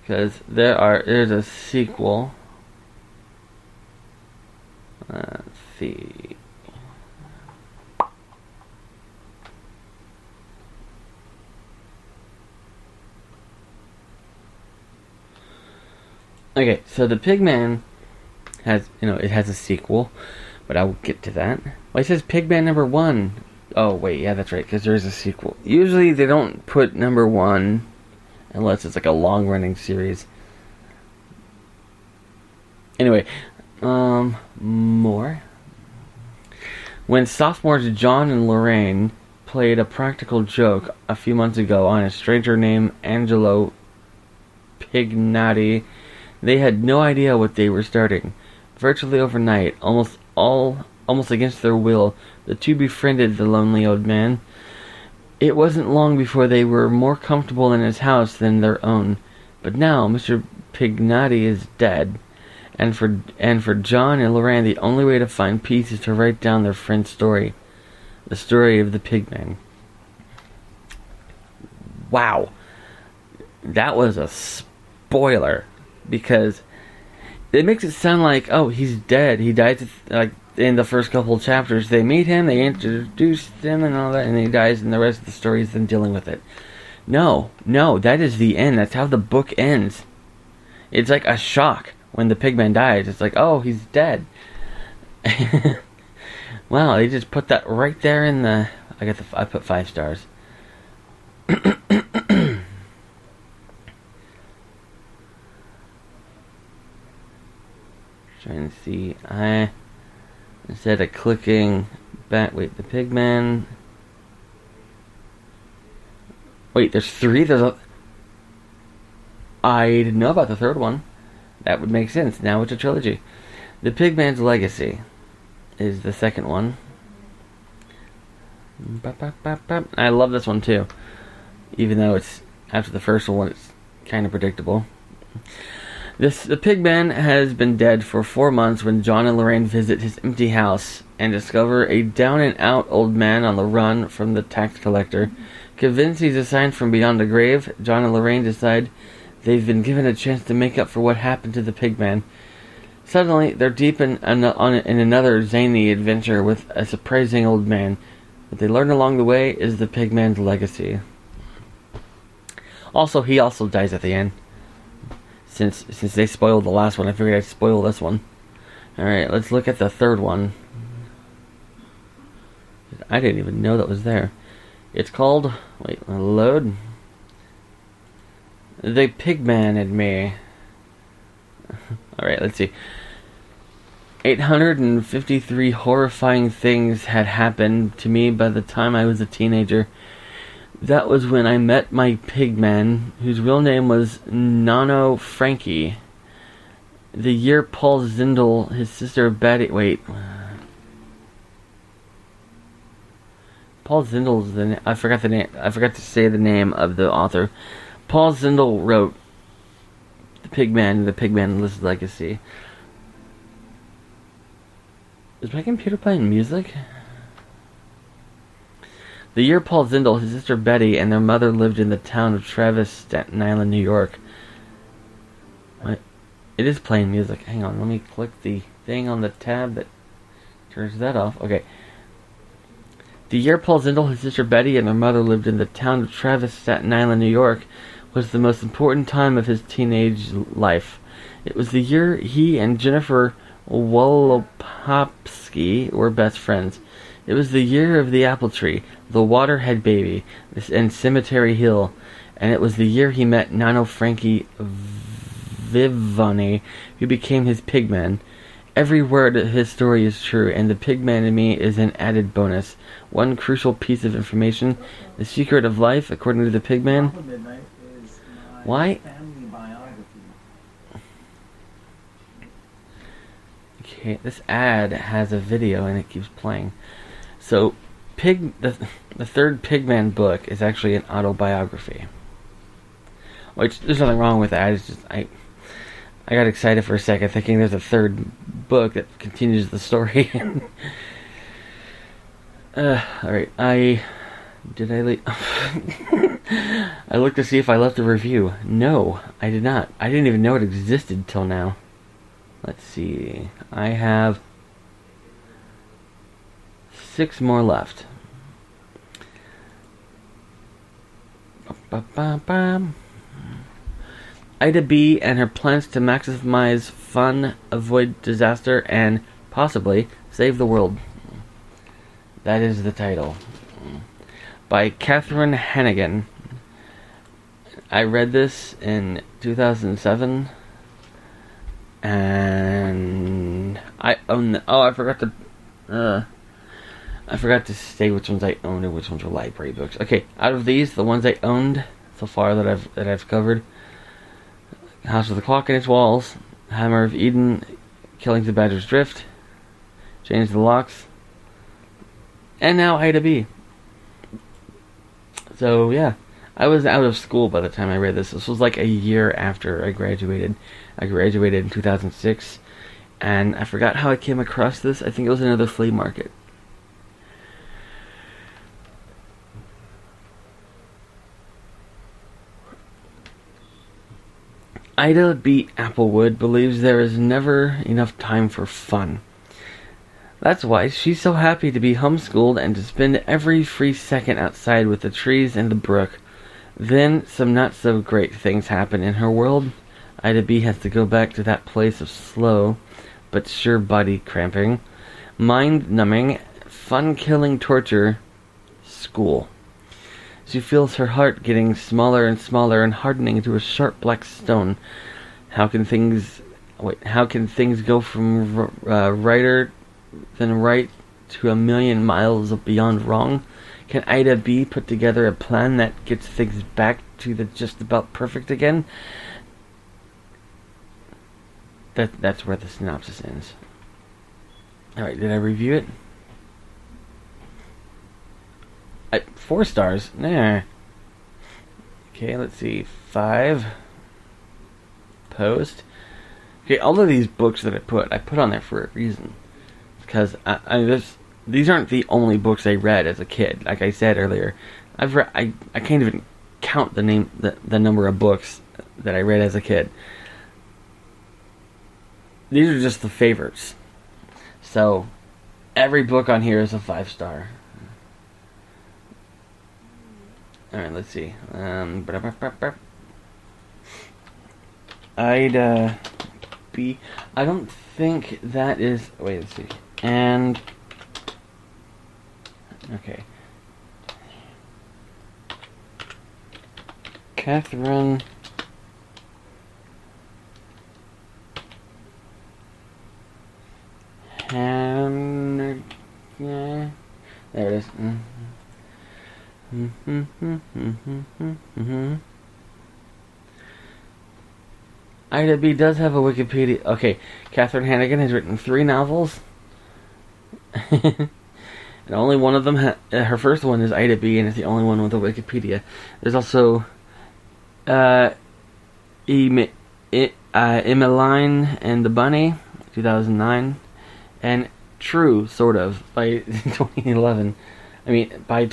Speaker 1: because there's a sequel. Let's see. Okay, so the Pigman has, it has a sequel, but I will get to that. Well, it says Pigman number 1. Oh, wait, yeah, that's right, because there is a sequel. Usually they don't put number 1 unless it's like a long-running series. Anyway, more. When sophomores John and Lorraine played a practical joke a few months ago on a stranger named Angelo Pignati, they had no idea what they were starting. Virtually overnight, almost against their will, the two befriended the lonely old man. It wasn't long before they were more comfortable in his house than their own. But now Mr. Pignati is dead, and for John and Lorraine, the only way to find peace is to write down their friend's story, the story of the Pigman. Wow, that was a spoiler. Because it makes it sound like, oh, he's dead. He died like in the first couple chapters. They meet him, they introduce him and all that, and he dies, and the rest of the story is them dealing with it. No, that is the end. That's how the book ends. It's like a shock when the Pigman dies. It's like, oh, he's dead. Wow, they just put that right there in the... I put 5 stars. Trying to see. Instead of clicking back, wait, the Pigman. Wait, there's 3. I didn't know about the 3rd one. That would make sense. Now it's a trilogy. The Pigman's Legacy is the 2nd one. I love this one too, even though it's after the first one. It's kind of predictable. The Pigman has been dead for 4 months when John and Lorraine visit his empty house and discover a down-and-out old man on the run from the tax collector. Convinced he's a sign from beyond the grave, John and Lorraine decide they've been given a chance to make up for what happened to the Pigman. Suddenly, they're deep in another zany adventure with a surprising old man. What they learn along the way is the Pigman's legacy. Also, he also dies at the end. Since they spoiled the last one, I figured I'd spoil this one. Alright, let's look at the 3rd one. I didn't even know that was there. It's called... Wait, load. The Pigman and Me. Alright, let's see. 853 horrifying things had happened to me by the time I was a teenager. That was when I met my Pigman, whose real name was Nano Frankie. The year Paul Zindel, his sister Betty... Wait. Paul Zindel's the... I forgot the name. I forgot to say the name of the author. Paul Zindel wrote The Pigman List Legacy. Is my computer playing music? The year Paul Zindel, his sister Betty, and their mother lived in the town of Travis, Staten Island, New York. What? It is playing music. Hang on, let me click the thing on the tab that turns that off. Okay. The year Paul Zindel, his sister Betty, and their mother lived in the town of Travis, Staten Island, New York, was the most important time of his teenage life. It was the year he and Jennifer Wolopopsky were best friends. It was the year of the apple tree, the Waterhead Baby, and Cemetery Hill, and it was the year he met Nano Frankie Vivani, who became his Pigman. Every word of his story is true, and the Pigman in me is an added bonus. One crucial piece of information: the secret of life, according to the Pigman. Why? Okay, this ad has a video and it keeps playing. So, the third Pigman book is actually an autobiography. Which, there's nothing wrong with that. It's just, I got excited for a second thinking there's a third book that continues the story. Alright, I looked to see if I left a review. No, I did not. I didn't even know it existed till now. Let's see. I have 6 more left. Ida B and her plans to maximize fun, avoid disaster, and possibly save the world. That is the title. By Catherine Hannigan. I read this in 2007. And I own... I forgot to say which ones I owned and which ones were library books. Okay, out of these, the ones I owned so far that I've covered: House with the Clock in Its Walls, Hammer of Eden, Killings of Badger's Drift, Change the Locks, and now Ida B. So yeah, I was out of school by the time I read this. This was like a year after I graduated. I graduated in 2006, and I forgot how I came across this. I think it was another flea market. Ida B. Applewood believes there is never enough time for fun. That's why she's so happy to be homeschooled and to spend every free second outside with the trees and the brook. Then some not so great things happen in her world. Ida B has to go back to that place of slow but sure body cramping, mind-numbing, fun-killing torture, school. She feels her heart getting smaller and smaller and hardening into a sharp black stone. How can things go from righter than right to a million miles beyond wrong? Can Ida B put together a plan that gets things back to the just about perfect again? That's where the synopsis ends. Alright, did I review it? 4 stars? Nah. Okay, let's see. 5. Post. Okay, all of these books that I put on there for a reason. Because these aren't the only books I read as a kid. Like I said earlier, I can't even count the number of books that I read as a kid. These are just the favorites. So, every book on here is a 5-star. Alright, let's see. Ida B. I don't think that is... Wait, let's see. And... Okay. Catherine... Yeah, there it is. Ida B does have a Wikipedia. Okay, Catherine Hannigan has written 3 novels. And only one of them, her first one is Ida B, and it's the only one with a Wikipedia. There's also Emmeline and the Bunny, 2009, and True, sort of, by 2011. I mean, by...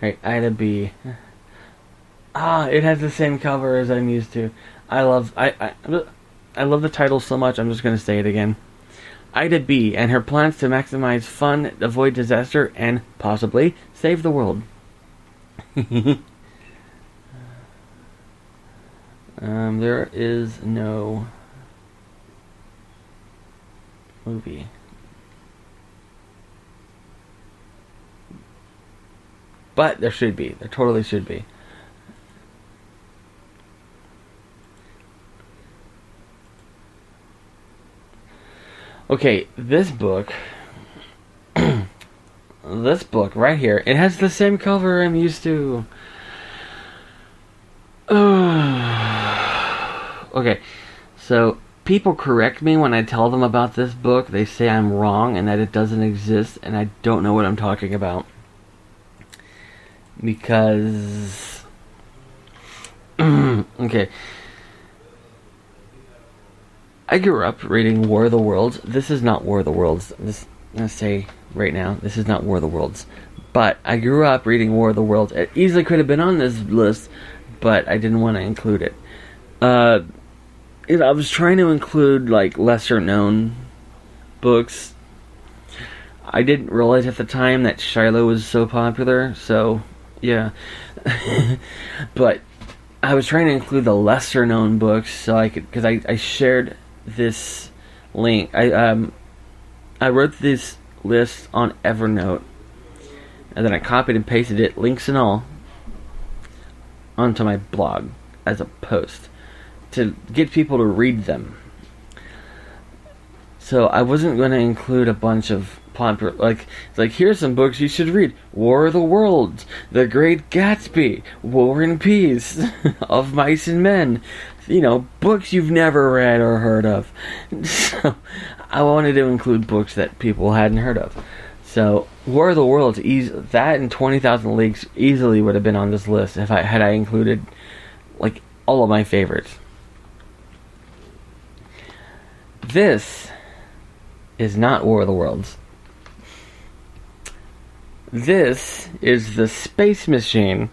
Speaker 1: Alright, Ida B. It has the same cover as I'm used to. I love the title so much, I'm just going to say it again. Ida B and her plans to maximize fun, avoid disaster, and possibly save the world. There is no movie. But there should be. There totally should be. Okay, this book right here, it has the same cover I'm used to. Okay, so people correct me when I tell them about this book. They say I'm wrong and that it doesn't exist, and I don't know what I'm talking about. Because... okay. I grew up reading War of the Worlds. This is not War of the Worlds. I'm going to say right now, this is not War of the Worlds. But I grew up reading War of the Worlds. It easily could have been on this list, but I didn't want to include it. I was trying to include, like, lesser-known books. I didn't realize at the time that Shiloh was so popular, so, yeah. But I was trying to include the lesser-known books, so I could, because I shared this link. I wrote this list on Evernote, and then I copied and pasted it, links and all, onto my blog as a post to get people to read them. So I wasn't going to include a bunch of popular, like here's some books you should read: War of the Worlds, The Great Gatsby, War and Peace, Of Mice and Men. You know, books you've never read or heard of. So I wanted to include books that people hadn't heard of. So War of the Worlds, that and 20,000 Leagues easily would have been on this list if I included, like, all of my favorites. This is not War of the Worlds. This is The Space Machine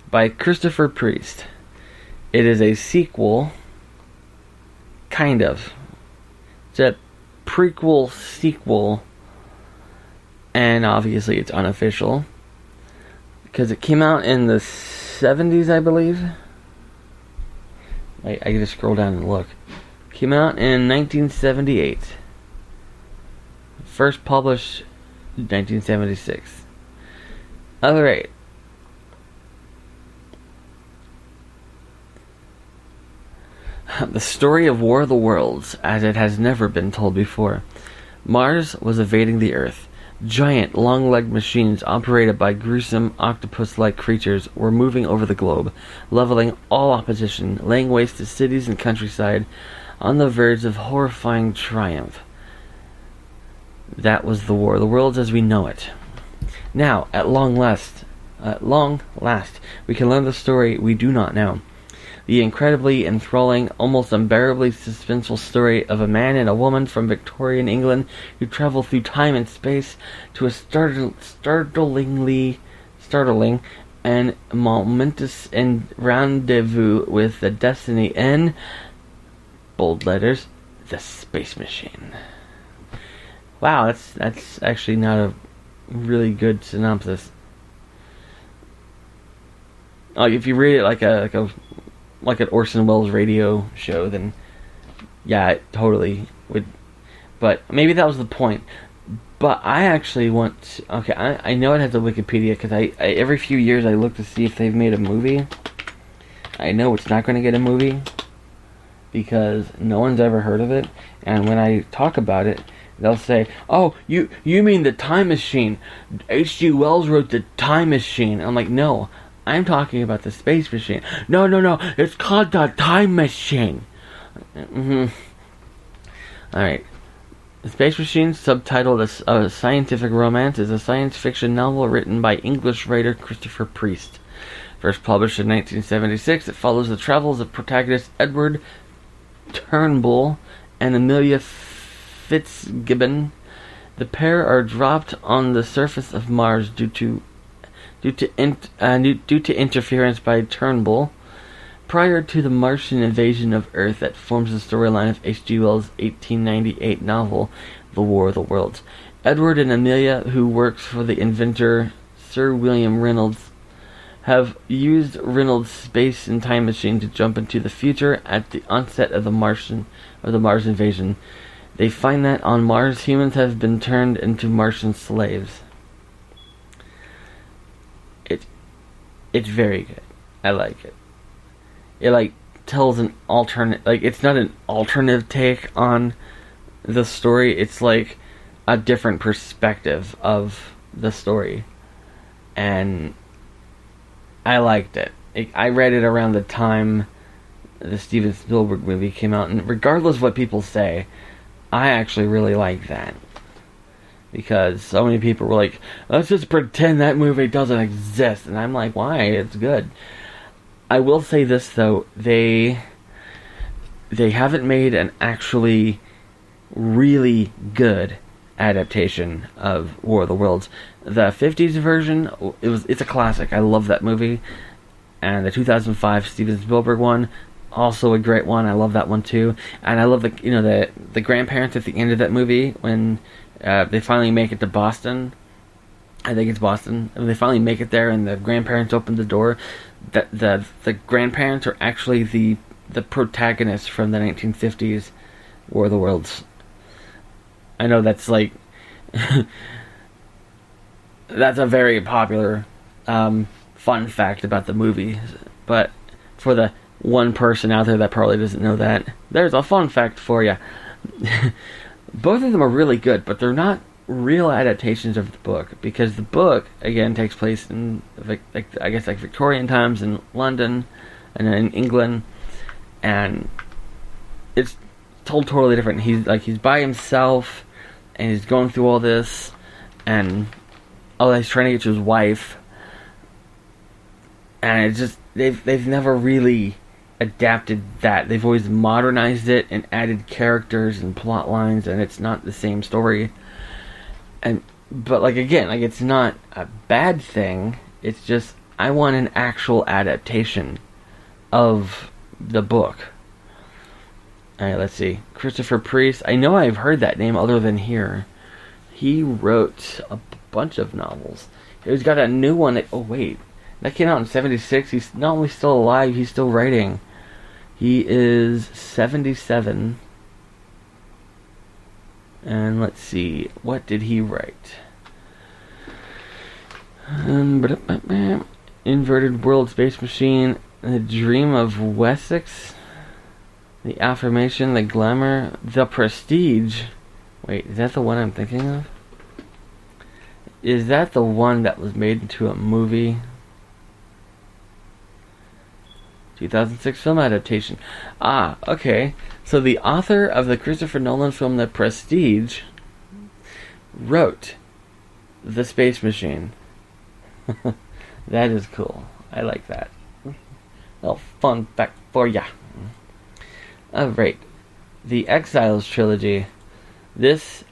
Speaker 1: by Christopher Priest. It is a sequel, kind of. It's a prequel sequel, and obviously it's unofficial, because it came out in the 70s, I believe. I gotta scroll down and look. Came out in 1978. First published 1976. Alright. The story of War of the Worlds, as it has never been told before. Mars was evading the Earth. Giant, long-legged machines operated by gruesome octopus-like creatures were moving over the globe, leveling all opposition, laying waste to cities and countryside, on the verge of horrifying triumph. That was the War of the Worlds as we know it. Now, at long last, we can learn the story we do not know. The incredibly enthralling, almost unbearably suspenseful story of a man and a woman from Victorian England who travel through time and space to a startling and momentous rendezvous with the destiny in, bold letters, the Space Machine. Wow, that's actually not a really good synopsis. Like, if you read it like an Orson Welles radio show, then yeah, it totally would. But maybe that was the point. But I actually want to, okay, I know it has a Wikipedia, because I every few years I look to see if they've made a movie. I know it's not going to get a movie. because no one's ever heard of it, and when I talk about it, they'll say, "Oh, you mean the Time Machine? H.G. Wells wrote the Time Machine." I'm like, "No, I'm talking about the Space Machine." No, it's called the Time Machine. Alright. The Space Machine, subtitled A Scientific Romance, is a science fiction novel written by English writer Christopher Priest. First published in 1976, it follows the travels of protagonist Edward Turnbull and Amelia Fitzgibbon. The pair are dropped on the surface of Mars due to interference by Turnbull. Prior to the Martian invasion of Earth that forms the storyline of H.G. Wells' 1898 novel, The War of the Worlds. Edward and Amelia, who works for the inventor Sir William Reynolds, have used Reynolds' space and time machine to jump into the future at the onset of the Mars invasion. They find that on Mars, humans have been turned into Martian slaves. It's very good. I like it. It tells an alternate, it's not an alternative take on the story. It's like a different perspective of the story, and I liked it. I read it around the time the Steven Spielberg movie came out, and regardless of what people say, I actually really like that, because so many people were like, "Let's just pretend that movie doesn't exist," and I'm like, why? It's good. I will say this though, they haven't made an actually really good adaptation of War of the Worlds. The 50s version, it's a classic. I love that movie. And the 2005 Steven Spielberg one, also a great one. I love that one too. And I love the grandparents at the end of that movie when they finally make it to Boston. I think it's Boston. And they finally make it there, and the grandparents open the door. The grandparents are actually the protagonists from the 1950s War of the Worlds. I know that's that's a very popular fun fact about the movie, but for the one person out there that probably doesn't know that, there's a fun fact for you. Both of them are really good, but they're not real adaptations of the book, because the book again takes place in Victorian times in London and in England, and it's told totally different. He's by himself, and he's going through all this, and he's trying to get to his wife, and it's just they've never really adapted that. They've always modernized it and added characters and plot lines, and it's not the same story. But it's not a bad thing. It's just I want an actual adaptation of the book. Alright, let's see. Christopher Priest. I know I've heard that name other than here. He wrote a bunch of novels. He's got a new one that came out in 76. He's not only still alive, he's still writing. He is 77. And let's see, what did he write? Inverted World, Space Machine, The Dream of Wessex, The Affirmation, The Glamour, The Prestige. Wait, is that the one I'm thinking of? Is that the one that was made into a movie? 2006 film adaptation. Okay. So the author of the Christopher Nolan film The Prestige wrote The Space Machine. That is cool. I like that. Little fun fact for ya. Alright. The Exiles Trilogy. This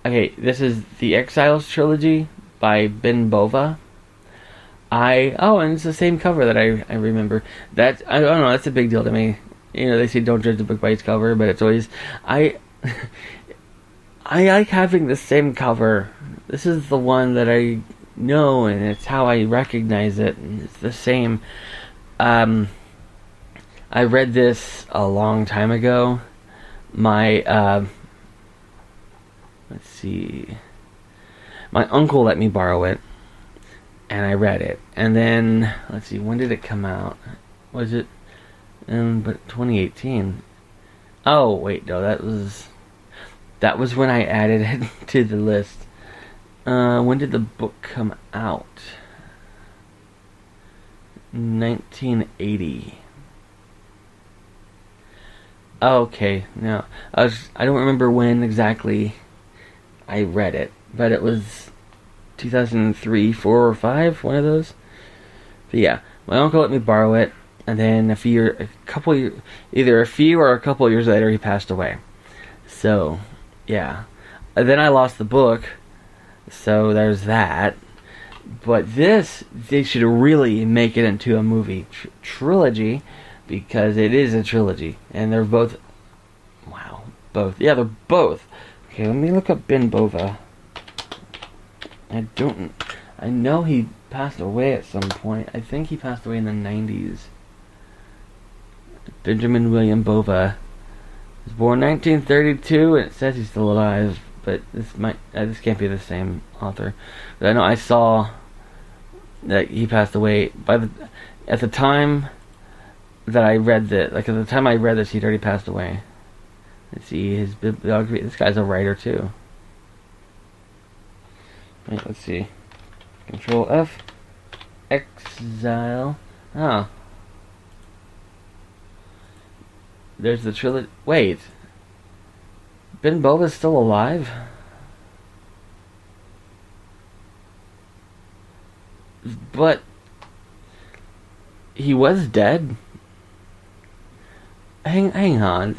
Speaker 1: is the Exiles Trilogy by Ben Bova. And it's the same cover that I remember. I don't know, that's a big deal to me. They say don't judge the book by its cover, but it's always I like having the same cover. This is the one that I know, and it's how I recognize it, and it's the same. I read this a long time ago. My let's see. My uncle let me borrow it, and I read it. And then, let's see, when did it come out? Was it But 2018. Oh wait, no, that was when I added it to the list. When did the book come out? 1980. Okay, no, I don't remember when exactly I read it, but it was 2003, 4, or 5, one of those. But yeah, my uncle let me borrow it, and then either a few or a couple years later, he passed away. So, yeah. And then I lost the book, so there's that. But they should really make it into a movie trilogy, because it is a trilogy, and they're both. Wow, both. Yeah, they're both. Okay, let me look up Ben Bova. I know he passed away at some point. I think he passed away in the 90s. Benjamin William Bova was born 1932, and it says he's still alive, but this can't be the same author. But I know I saw that he passed away at the time that I read at the time I read this, he'd already passed away. Let's see his bibliography. This guy's a writer too. Wait, let's see. Control F. Exile. Oh. There's the trilogy. Wait. Ben Bova's still alive? But he was dead. Hang on.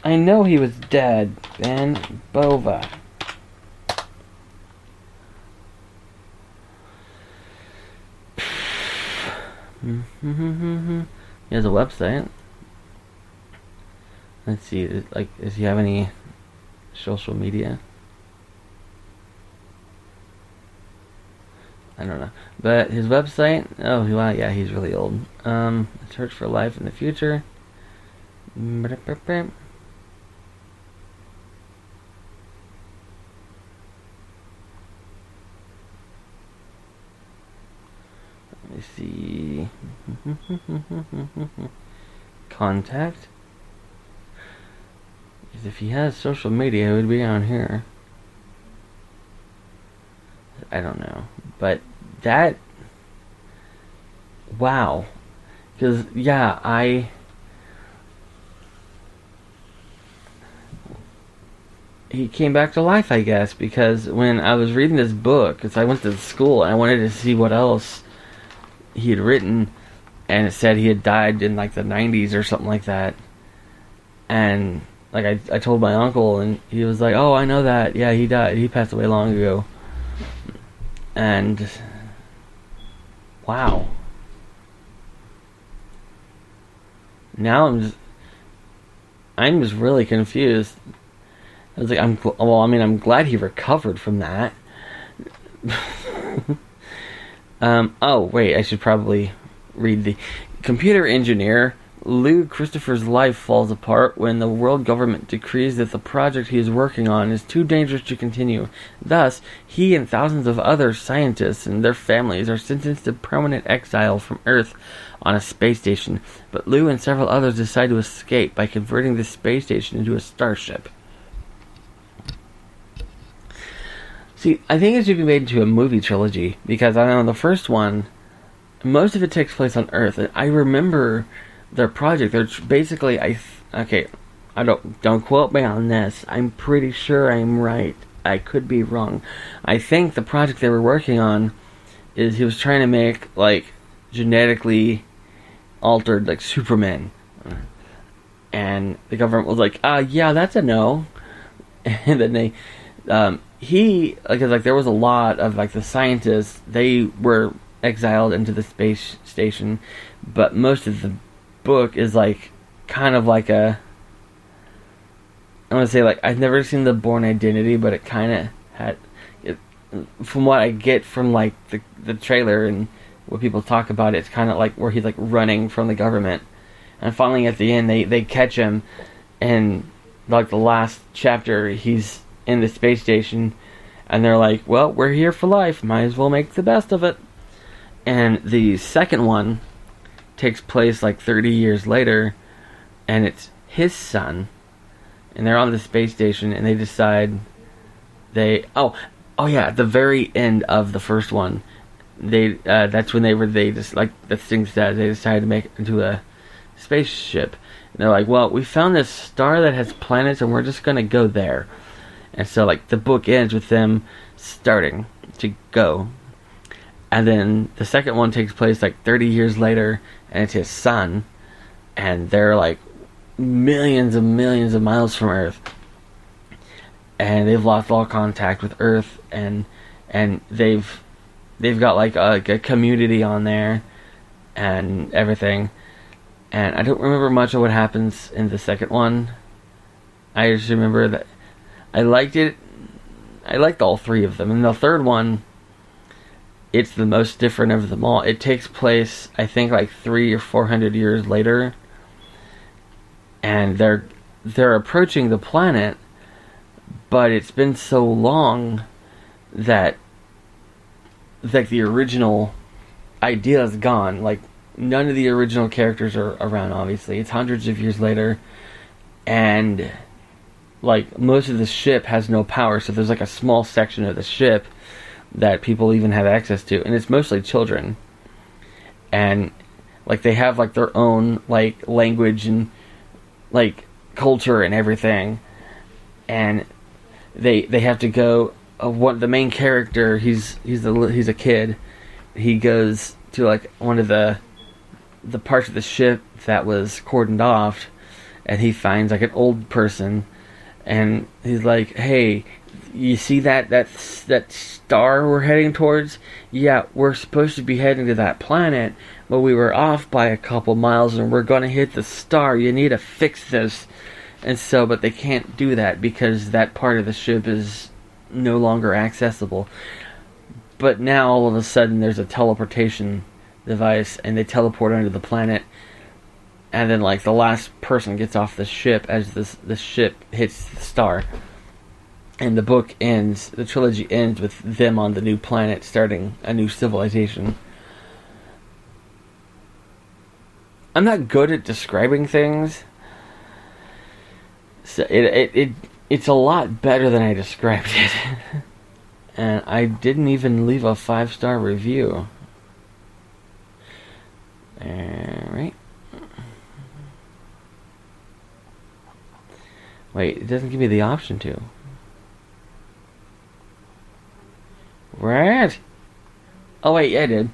Speaker 1: I know he was dead. Ben Bova. He has a website. Let's see. Does he have any social media? I don't know. But his website, oh, wow, yeah, he's really old. Search for life in the future. Let me see. Contact. Because if he has social media, it would be on here. I don't know. But that... Wow. Because, yeah, he came back to life, I guess, because when I was reading this book, because I went to school and I wanted to see what else he had written, and it said he had died in like the 90s or something like that. And like I told my uncle, and he was like, "Oh, I know that. Yeah, he died. He passed away long ago." And wow. Now I'm just really confused. I was like, I'm glad he recovered from that. Oh wait, I should probably read the computer engineer. Lou Christopher's life falls apart when the world government decrees that the project he is working on is too dangerous to continue. Thus, he and thousands of other scientists and their families are sentenced to permanent exile from Earth on a space station. But Lou and several others decide to escape by converting the space station into a starship. See, I think it should be made into a movie trilogy, because I know the first one, most of it takes place on Earth, and I remember their project. They're basically, don't quote me on this. I'm pretty sure I'm right. I could be wrong. I think the project they were working on is he was trying to make like genetically altered like Superman, and the government was like, yeah, that's a no. And then they, because there was a lot of like the scientists, they were exiled into the space station, but most of the book is like kind of like I want to say, like, I've never seen The Bourne Identity, but it kind of had it, from what I get from like the trailer and what people talk about, it's kind of like where he's like running from the government, and finally at the end they catch him, and like the last chapter he's in the space station, and they're like, well, we're here for life, might as well make the best of it. And the second one takes place like 30 years later, and it's his son, and they're on the space station, and they decide at the very end of the first one, that's when they just, like the thing says, they decided to make it into a spaceship. And they're like, well, we found this star that has planets, and we're just gonna go there. And so, like, the book ends with them starting to go. And then the second one takes place like 30 years later, and it's his son, and they're like millions and millions of miles from Earth, and they've lost all contact with Earth, and they've got like a community on there and everything. And I don't remember much of what happens in the second one. I just remember that I liked it. I liked all three of them. And the third one, it's the most different of them all. It takes place, I think, like 300 or 400 years later, and they're approaching the planet, but it's been so long that the original idea is gone. Like, none of the original characters are around, obviously. It's hundreds of years later, and like most of the ship has no power, so there's like a small section of the ship that people even have access to, and it's mostly children. And like they have like their own like language and like culture and everything, and they have to go. The main character, he's a kid. He goes to like one of the parts of the ship that was cordoned off, and he finds like an old person, and he's like, "Hey, you see that star we're heading towards? Yeah, we're supposed to be heading to that planet, but we were off by a couple miles, and we're gonna hit the star. You need to fix this." And so, but they can't do that because that part of the ship is no longer accessible. But now all of a sudden there's a teleportation device, and they teleport onto the planet, and then like the last person gets off the ship as the ship hits the star. And the book ends, the trilogy ends with them on the new planet starting a new civilization. I'm not good at describing things, so it's a lot better than I described it. And I didn't even leave a 5-star review. Alright. Wait, it doesn't give me the option to. What? Oh wait, yeah, I did.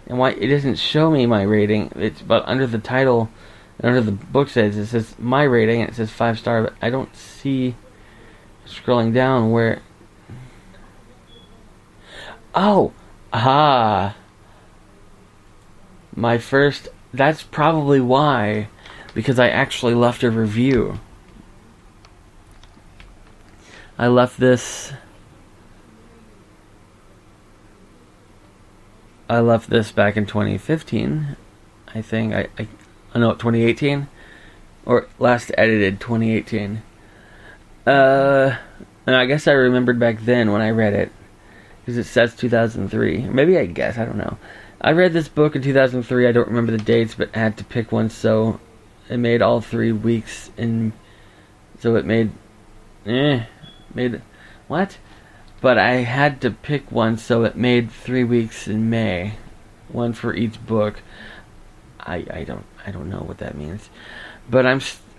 Speaker 1: And why it doesn't show me my rating? It's but under the title, under the book says, it says my rating, and it says 5-star, but I don't see, scrolling down, where. Oh, my first. That's probably why, because I actually left a review. I left this back in 2015, I think. I know, 2018, or last edited 2018. And I guess I remembered back then when I read it, because it says 2003. Maybe I guess, I don't know. I read this book in 2003. I don't remember the dates, but I had to pick one, so it made all 3 weeks, and so it made what? But I had to pick one, so it made 3 weeks in May, one for each book. I don't know what that means, but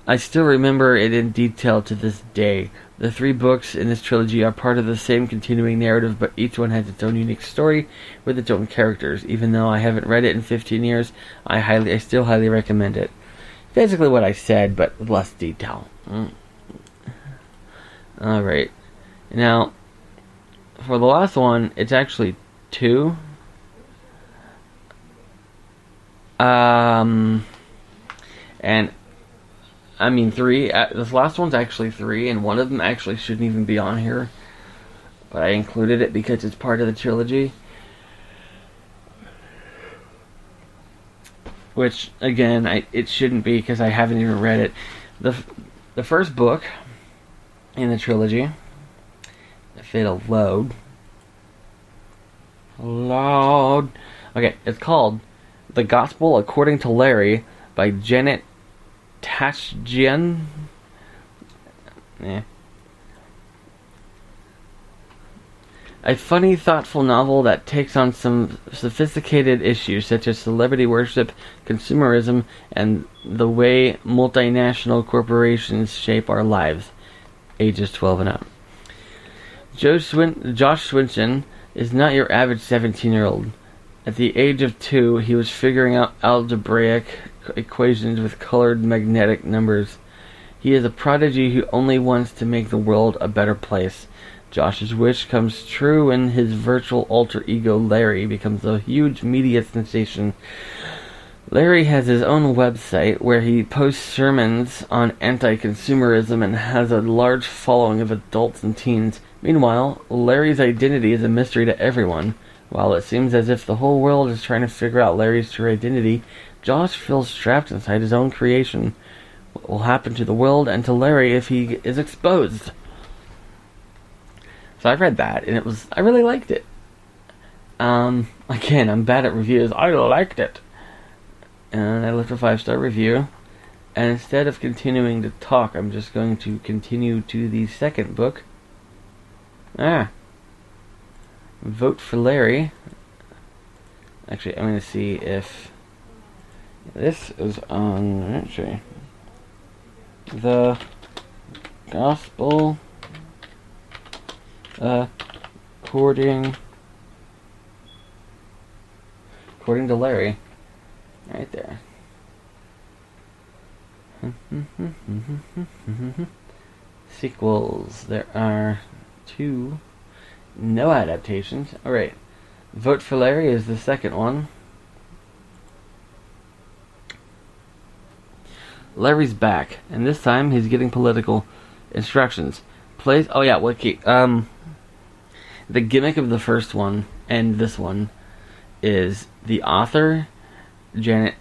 Speaker 1: I still remember it in detail to this day. The 3 books in this trilogy are part of the same continuing narrative, but each one has its own unique story with its own characters. Even though I haven't read it in 15 years, I still highly recommend it. Basically what I said, but with less detail. Alright. Now, for the last one, it's actually 2. And I mean 3. This last one's actually 3, and one of them actually shouldn't even be on here, but I included it because it's part of the trilogy. Which, again, it shouldn't be because I haven't even read it. The first book in the trilogy, if it'll load. Okay, it's called The Gospel According to Larry by Janet Tashjian. A funny, thoughtful novel that takes on some sophisticated issues such as celebrity worship, consumerism, and the way multinational corporations shape our lives. Ages 12 and up. Josh Swinson is not your average 17-year-old. At the age of 2, he was figuring out algebraic equations with colored magnetic numbers. He is a prodigy who only wants to make the world a better place. Josh's wish comes true when his virtual alter ego Larry becomes a huge media sensation. Larry has his own website where he posts sermons on anti-consumerism and has a large following of adults and teens. Meanwhile, Larry's identity is a mystery to everyone. While it seems as if the whole world is trying to figure out Larry's true identity, Josh feels trapped inside his own creation. What will happen to the world and to Larry if he is exposed? So I read that, and I really liked it. Again, I'm bad at reviews. I liked it. And I left a 5-star review. And instead of continuing to talk, I'm just going to continue to the second book. Vote for Larry. Actually, I'm going to see if this is on, actually, the Gospel according to Larry. Right there. Sequels. There are 2. No adaptations. Alright. Vote for Larry is the second one. Larry's back, and this time he's getting political. Instructions. The gimmick of the first one and this one is the author, Janet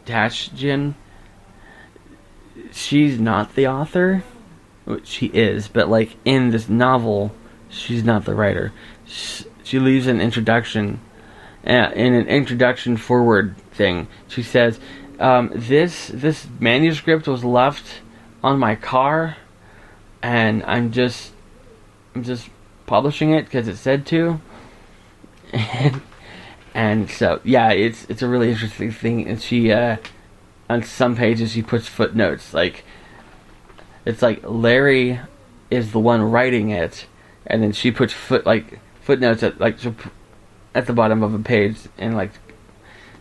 Speaker 1: Tashjian. She's not the author, which she is, but like in this novel, she's not the writer. She leaves an introduction, in an introduction forward thing. She says, "This manuscript was left on my car, and I'm just publishing it because it said to." And so, yeah, it's a really interesting thing. And she, on some pages, she puts footnotes. Like, it's like Larry is the one writing it, and then she puts footnotes at the bottom of a page, and like,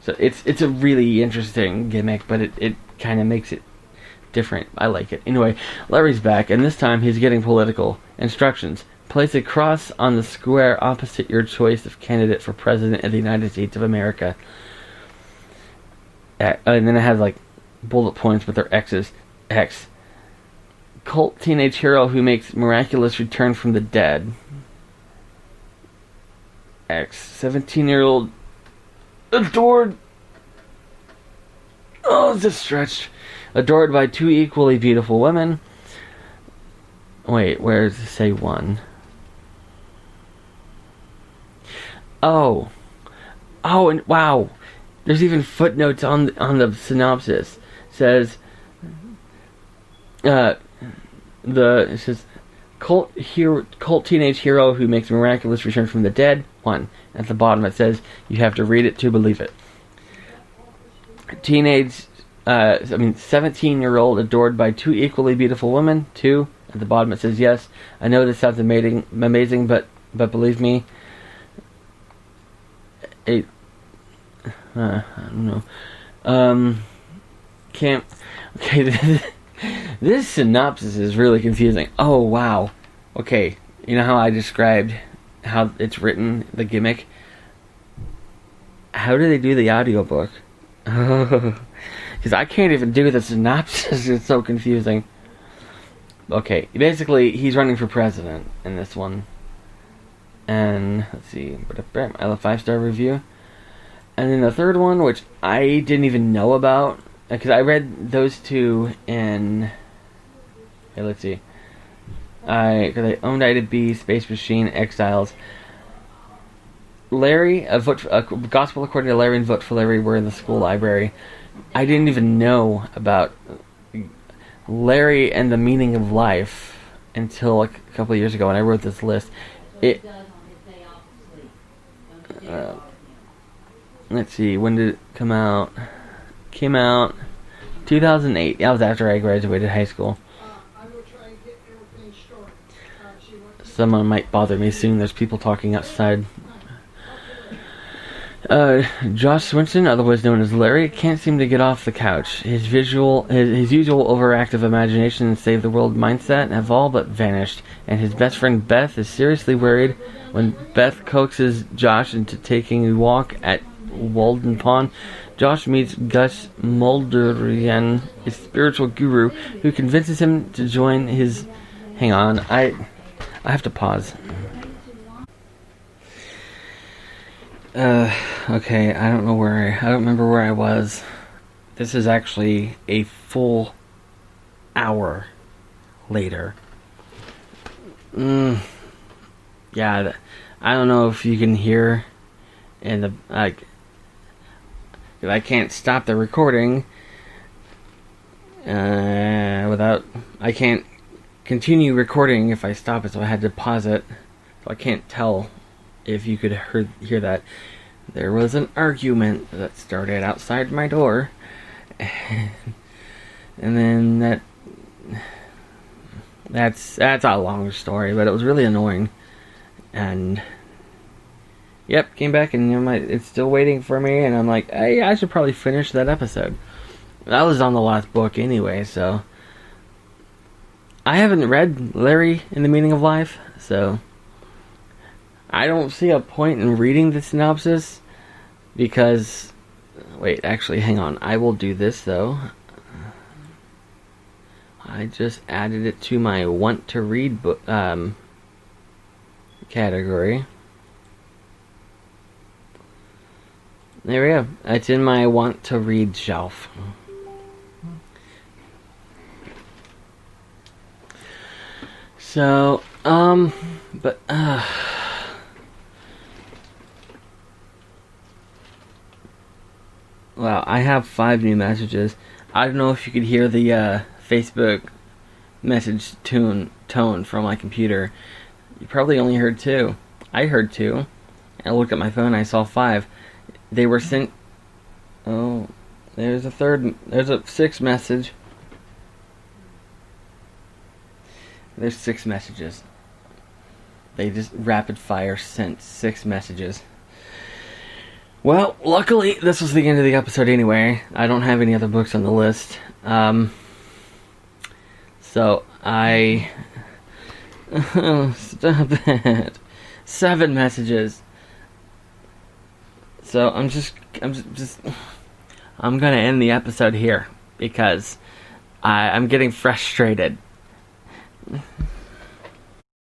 Speaker 1: so it's a really interesting gimmick, but it kind of makes it different. I like it. Anyway, Larry's back, and this time he's getting political. Instructions. Place a cross on the square opposite your choice of candidate for President of the United States of America. And then it has like bullet points with their X's. X. Cult teenage hero who makes miraculous return from the dead. X. 17-year-old adored. Oh, it's just stretched. Adored by 2 equally beautiful women. Wait, where does it say 1? Oh, and wow, there's even footnotes on the synopsis. It says, it says, cult teenage hero who makes miraculous return from the dead. 1. At the bottom it says you have to read it to believe it. 17-year-old adored by 2 equally beautiful women. 2. At the bottom it says yes. I know this sounds amazing, but believe me. I don't know. Okay, this synopsis is really confusing. Oh, wow. Okay, you know how I described how it's written, the gimmick? How do they do the audiobook? Because I can't even do the synopsis. It's so confusing. Okay, basically, he's running for president in this one. And, let's see, I have a 5-star review. And then the third one, which I didn't even know about, because I read those 2 in, okay, let's see. Because I owned Ida B, Space Machine, Exiles. Larry, a Gospel According to Larry and Vote for Larry were in the school library. I didn't even know about Larry and the Meaning of Life until like a couple of years ago when I wrote this list. Let's see, when did it come out? Came out 2008. That was after I graduated high school. Someone might bother me soon. There's people talking outside. Josh Swinson, otherwise known as Larry, can't seem to get off the couch. His usual overactive imagination and save the world mindset have all but vanished, and his best friend Beth is seriously worried when Beth coaxes Josh into taking a walk at Walden Pond. Josh meets Gus Mulderian, a spiritual guru, who convinces him to join his... Hang on, I have to pause. Okay, I don't remember where I was. This is actually a full hour later. Yeah, I don't know if you can hear in the, like, I can't stop the recording I can't continue recording if I stop it, so I had to pause it. So I can't tell if you could hear that. There was an argument that started outside my door, and then that's a long story, but it was really annoying. And yep, came back and it's still waiting for me, and I'm like, hey, I should probably finish that episode. That was on the last book anyway, so I haven't read Larry and the Meaning of Life, so I don't see a point in reading the synopsis because... Wait, actually, hang on. I will do this, though. I just added it to my want to read book category. There we go. It's in my want to read shelf. So, but, wow, I have 5 new messages. I don't know if you could hear the Facebook message tone from my computer. You probably only heard 2. I heard 2. I looked at my phone and I saw 5. They were sent... Oh, there's a 6th message. There's 6 messages. They just rapid fire sent 6 messages. Well, luckily, this was the end of the episode anyway. I don't have any other books on the list. So, stop it. 7 messages. So, I'm gonna end the episode here, because I'm getting frustrated.